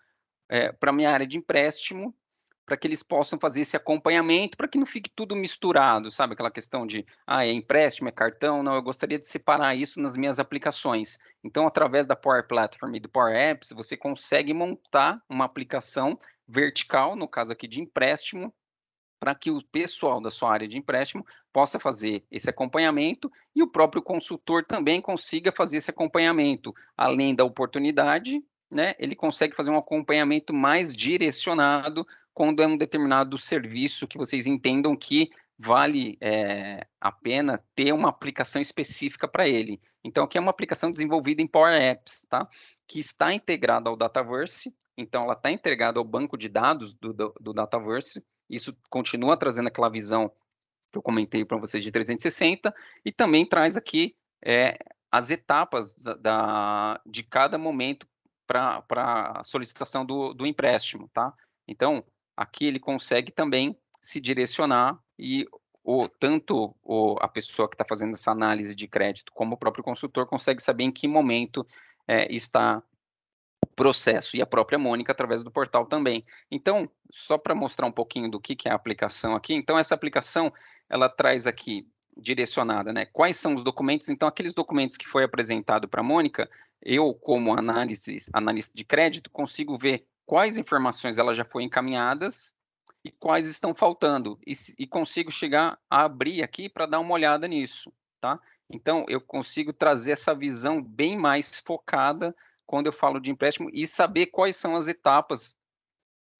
Speaker 2: para minha área de empréstimo, para que eles possam fazer esse acompanhamento, para que não fique tudo misturado, sabe? Aquela questão de, é empréstimo, é cartão, não, eu gostaria de separar isso nas minhas aplicações. Então, através da Power Platform e do Power Apps, você consegue montar uma aplicação vertical, no caso aqui de empréstimo, para que o pessoal da sua área de empréstimo possa fazer esse acompanhamento e o próprio consultor também consiga fazer esse acompanhamento. Além da oportunidade, né, ele consegue fazer um acompanhamento mais direcionado quando é um determinado serviço que vocês entendam que vale a pena ter uma aplicação específica para ele. Então, aqui é uma aplicação desenvolvida em Power Apps, tá? Que está integrada ao Dataverse, então ela está integrada ao banco de dados do Dataverse. Isso continua trazendo aquela visão que eu comentei para vocês de 360, e também traz aqui as etapas de cada momento para a solicitação do empréstimo, tá? Então, aqui ele consegue também se direcionar e tanto a pessoa que está fazendo essa análise de crédito como o próprio consultor consegue saber em que momento está processo, e a própria Mônica através do portal também. Então, só para mostrar um pouquinho do que é a aplicação aqui, então essa aplicação, ela traz aqui, direcionada, né, quais são os documentos, então aqueles documentos que foi apresentado para a Mônica, eu como analista de crédito, consigo ver quais informações elas já foram encaminhadas, e quais estão faltando, e consigo chegar a abrir aqui para dar uma olhada nisso, tá? Então, eu consigo trazer essa visão bem mais focada quando eu falo de empréstimo e saber quais são as etapas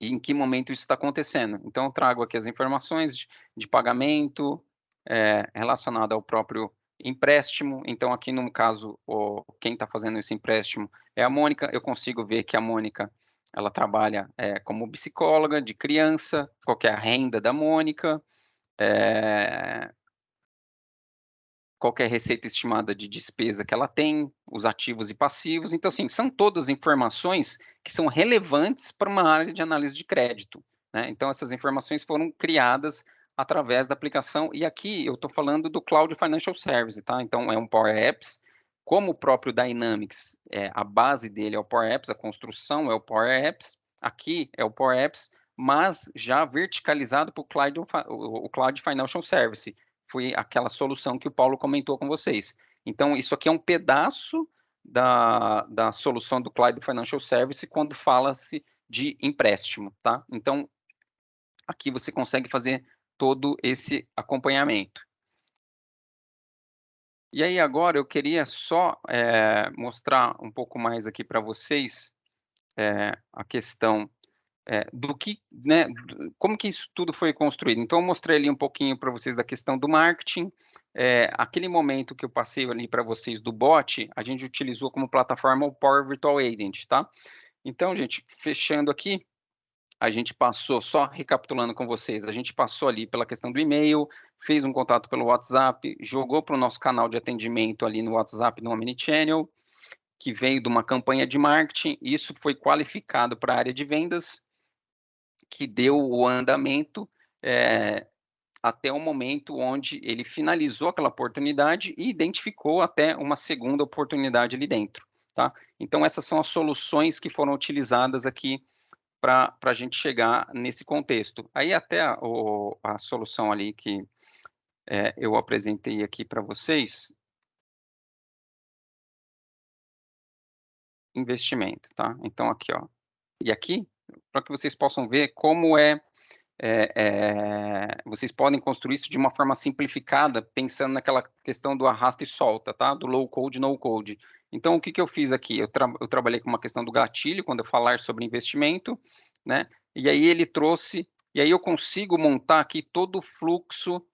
Speaker 2: e em que momento isso está acontecendo. Então, eu trago aqui as informações de pagamento relacionado ao próprio empréstimo. Então, aqui no caso, quem está fazendo esse empréstimo é a Mônica. Eu consigo ver que a Mônica ela trabalha como psicóloga de criança, qual que é a renda da Mônica, qual que é a receita estimada de despesa que ela tem, os ativos e passivos. Então, assim, são todas informações que são relevantes para uma área de análise de crédito, né? Então, essas informações foram criadas através da aplicação, e aqui eu estou falando do Cloud Financial Service, tá? Então, é um Power Apps, como o próprio Dynamics, a base dele é o Power Apps, a construção é o Power Apps, aqui é o Power Apps, mas já verticalizado para o Cloud Financial Service, foi aquela solução que o Paulo comentou com vocês. Então, isso aqui é um pedaço da solução do Cloud Financial Service quando fala-se de empréstimo, tá? Então, aqui você consegue fazer todo esse acompanhamento. E aí, agora, eu queria só mostrar um pouco mais aqui para vocês a questão do que, né, como que isso tudo foi construído. Então, eu mostrei ali um pouquinho para vocês da questão do marketing, aquele momento que eu passei ali para vocês do bot, a gente utilizou como plataforma o Power Virtual Agent, tá? Então, gente, fechando aqui, a gente passou, só recapitulando com vocês, a gente passou ali pela questão do e-mail, fez um contato pelo WhatsApp, jogou para o nosso canal de atendimento ali no WhatsApp, no Omnichannel, que veio de uma campanha de marketing, isso foi qualificado para a área de vendas, que deu o andamento até o momento onde ele finalizou aquela oportunidade e identificou até uma segunda oportunidade ali dentro, tá? Então, essas são as soluções que foram utilizadas aqui para a gente chegar nesse contexto. Aí, até a solução ali que eu apresentei aqui para vocês, investimento, tá? Então, aqui, ó. E aqui, para que vocês possam ver como vocês podem construir isso de uma forma simplificada, pensando naquela questão do arrasta e solta, tá? Do low code, no code. Então, o que eu fiz aqui? Eu trabalhei com uma questão do gatilho, quando eu falar sobre investimento, né? E aí ele trouxe, e aí eu consigo montar aqui todo o fluxo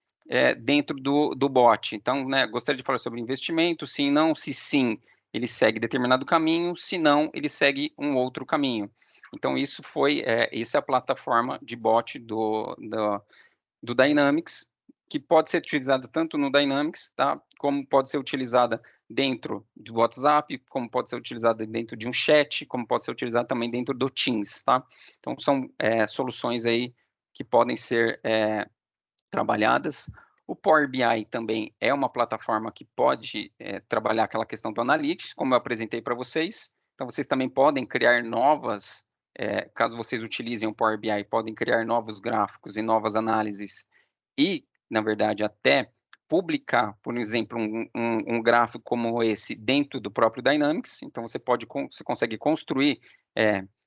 Speaker 2: dentro do bot. Então, né, gostaria de falar sobre investimento, sim, não, se sim, ele segue determinado caminho, se não, ele segue um outro caminho. Então, isso é a plataforma de bot do Dynamics, que pode ser utilizada tanto no Dynamics, tá? Como pode ser utilizada dentro do WhatsApp, como pode ser utilizada dentro de um chat, como pode ser utilizada também dentro do Teams, tá? Então, são soluções aí que podem ser trabalhadas. O Power BI também é uma plataforma que pode trabalhar aquela questão do Analytics, como eu apresentei para vocês. Então, vocês também podem criar novas, caso vocês utilizem o Power BI, podem criar novos gráficos e novas análises e, na verdade, até publicar, por exemplo, um gráfico como esse dentro do próprio Dynamics. Então, você consegue construir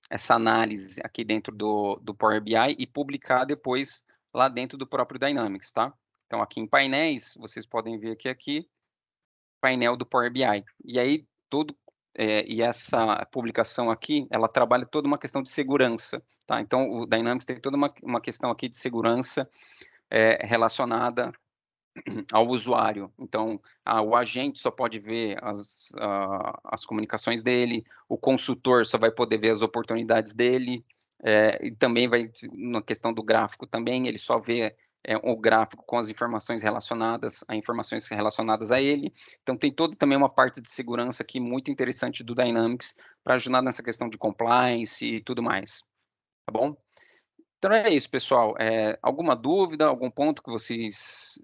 Speaker 2: essa análise aqui dentro do Power BI e publicar depois lá dentro do próprio Dynamics, tá? Então, aqui em painéis, vocês podem ver aqui, painel do Power BI. E aí, e essa publicação aqui, ela trabalha toda uma questão de segurança, tá? Então, o Dynamics tem toda uma questão aqui de segurança relacionada ao usuário. Então, o agente só pode ver as comunicações dele, o consultor só vai poder ver as oportunidades dele, e também na questão do gráfico também, ele só vê o gráfico com as informações relacionadas a ele. Então, tem toda também uma parte de segurança aqui muito interessante do Dynamics para ajudar nessa questão de compliance e tudo mais. Tá bom? Então, é isso, pessoal. Alguma dúvida, algum ponto que vocês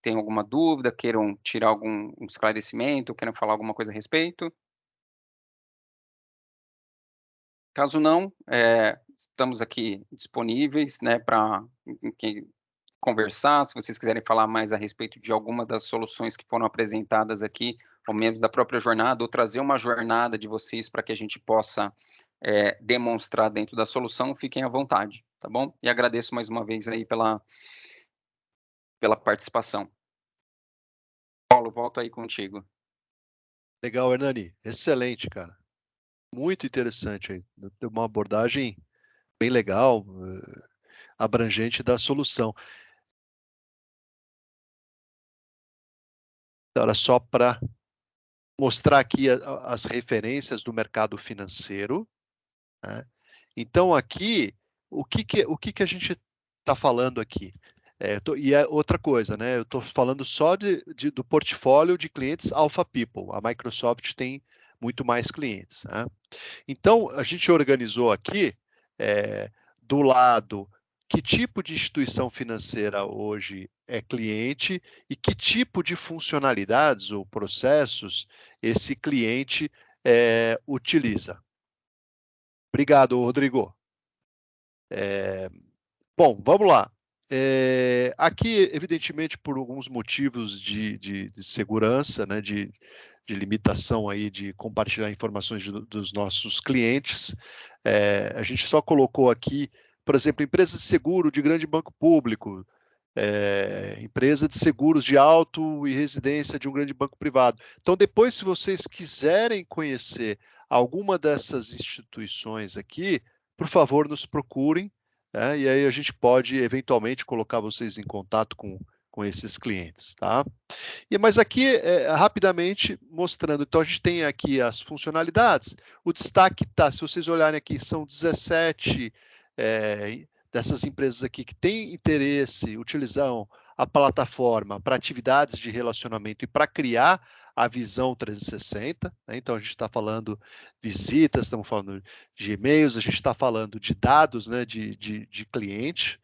Speaker 2: tem alguma dúvida, queiram tirar algum esclarecimento, queiram falar alguma coisa a respeito? Caso não, estamos aqui disponíveis, né, para conversar, se vocês quiserem falar mais a respeito de alguma das soluções que foram apresentadas aqui, ou mesmo da própria jornada, ou trazer uma jornada de vocês para que a gente possa demonstrar dentro da solução, fiquem à vontade, tá bom? E agradeço mais uma vez aí pela participação. Paulo, volto aí contigo.
Speaker 1: Legal, Hernani. Excelente, cara. Muito interessante aí. Deu uma abordagem bem legal, abrangente da solução. Era só para mostrar aqui as referências do mercado financeiro, né? Então, aqui, o que a gente está falando aqui? E é outra coisa, né? Eu estou falando só do portfólio de clientes Alpha People. A Microsoft tem muito mais clientes, né? Então, a gente organizou aqui, do lado, que tipo de instituição financeira hoje é cliente e que tipo de funcionalidades ou processos esse cliente utiliza. Obrigado, Rodrigo. Bom, vamos lá. Aqui, evidentemente, por alguns motivos de segurança, né, de limitação aí de compartilhar informações dos nossos clientes, a gente só colocou aqui, por exemplo, empresa de seguro de grande banco público, empresa de seguros de auto e residência de um grande banco privado. Então, depois, se vocês quiserem conhecer alguma dessas instituições aqui, por favor, nos procurem, e aí a gente pode, eventualmente, colocar vocês em contato com esses clientes, tá? Mas aqui, rapidamente, mostrando, então a gente tem aqui as funcionalidades, o destaque está, se vocês olharem aqui, são 17 dessas empresas aqui que têm interesse, utilizam a plataforma para atividades de relacionamento e para criar a visão 360, né? Então a gente está falando de visitas, estamos falando de e-mails, a gente está falando de dados, né, de cliente.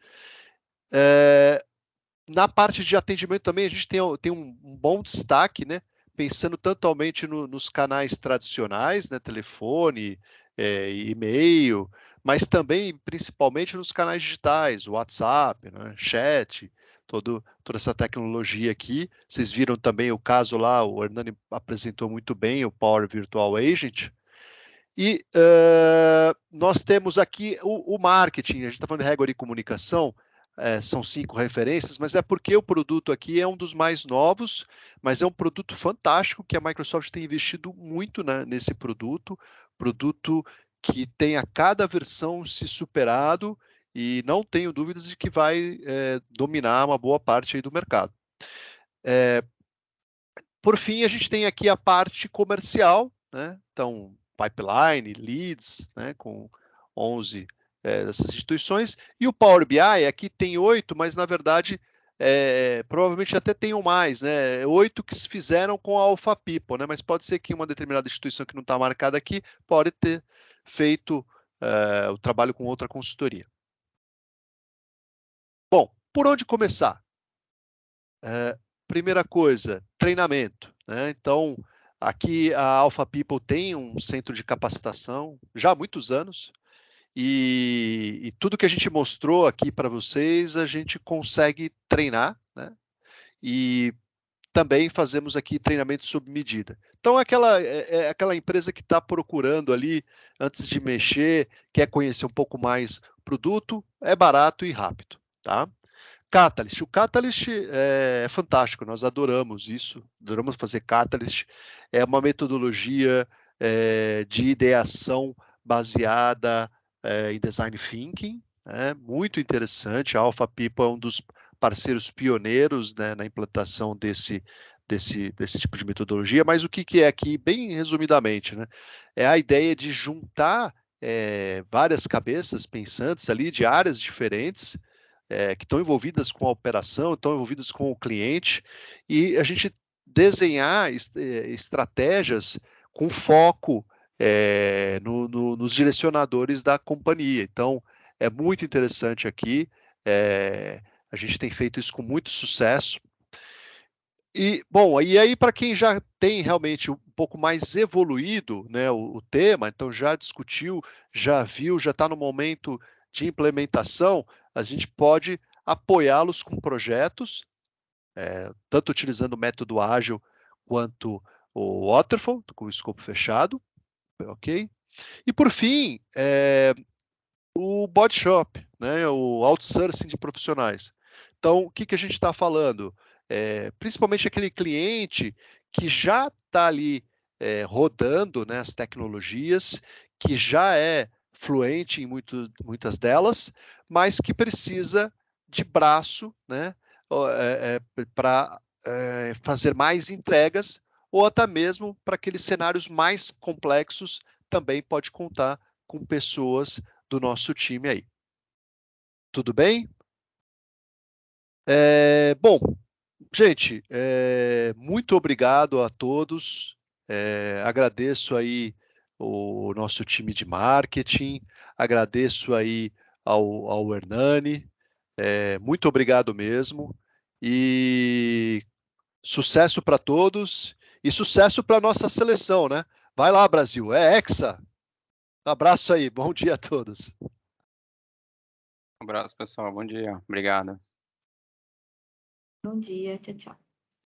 Speaker 1: Na parte de atendimento também a gente tem um bom destaque, né? Pensando totalmente nos canais tradicionais, né? Telefone, e-mail, mas também, principalmente, nos canais digitais, WhatsApp, né? Chat, toda essa tecnologia aqui. Vocês viram também o caso lá, o Hernani apresentou muito bem o Power Virtual Agent. E nós temos aqui o marketing, a gente está falando de régua de comunicação, são 5 referências, mas é porque o produto aqui é um dos mais novos, mas é um produto fantástico que a Microsoft tem investido muito, né, nesse produto que tem a cada versão se superado e não tenho dúvidas de que vai dominar uma boa parte aí do mercado. Por fim, a gente tem aqui a parte comercial, né? Então, pipeline, leads, né? Com 11 dessas instituições. E o Power BI, aqui tem 8, mas na verdade, provavelmente até tenham mais, né? 8 que se fizeram com a Alpha People, né? Mas pode ser que uma determinada instituição que não está marcada aqui pode ter feito o trabalho com outra consultoria. Bom, por onde começar? Primeira coisa, treinamento, né? Então, aqui a Alpha People tem um centro de capacitação já há muitos anos e tudo que a gente mostrou aqui para vocês, a gente consegue treinar, né? E também fazemos aqui treinamento sob medida. Então, aquela empresa que está procurando ali, antes de mexer, quer conhecer um pouco mais o produto, é barato e rápido, tá? Catalyst. O Catalyst é fantástico, nós adoramos isso, adoramos fazer Catalyst. É uma metodologia de ideação baseada em Design Thinking, muito interessante. A Alpha People é um dos parceiros pioneiros, né, na implantação desse tipo de metodologia, mas o que é aqui, bem resumidamente, né, é a ideia de juntar várias cabeças pensantes ali de áreas diferentes, que estão envolvidas com a operação, estão envolvidas com o cliente, e a gente desenhar estratégias com foco nos direcionadores da companhia. Então, é muito interessante aqui, a gente tem feito isso com muito sucesso. E, bom, e aí para quem já tem realmente um pouco mais evoluído, né, o tema, então já discutiu, já viu, já está no momento de implementação, a gente pode apoiá-los com projetos, tanto utilizando o método ágil quanto o waterfall, com o escopo fechado, ok? E por fim, o body shop, né, o outsourcing de profissionais. Então, o que a gente está falando? Principalmente aquele cliente que já está ali rodando, né, as tecnologias, que já é fluente em muitas delas, mas que precisa de braço, né, para fazer mais entregas, ou até mesmo para aqueles cenários mais complexos, também pode contar com pessoas do nosso time aí. Tudo bem? Bom, gente, muito obrigado a todos. Agradeço aí o nosso time de marketing, agradeço aí ao Hernani. Muito obrigado mesmo. E sucesso para todos e sucesso para a nossa seleção, né? Vai lá, Brasil, é Hexa. Um abraço aí, bom dia a todos.
Speaker 2: Um abraço, pessoal. Bom dia. Obrigado.
Speaker 3: Bom dia, tchau, tchau.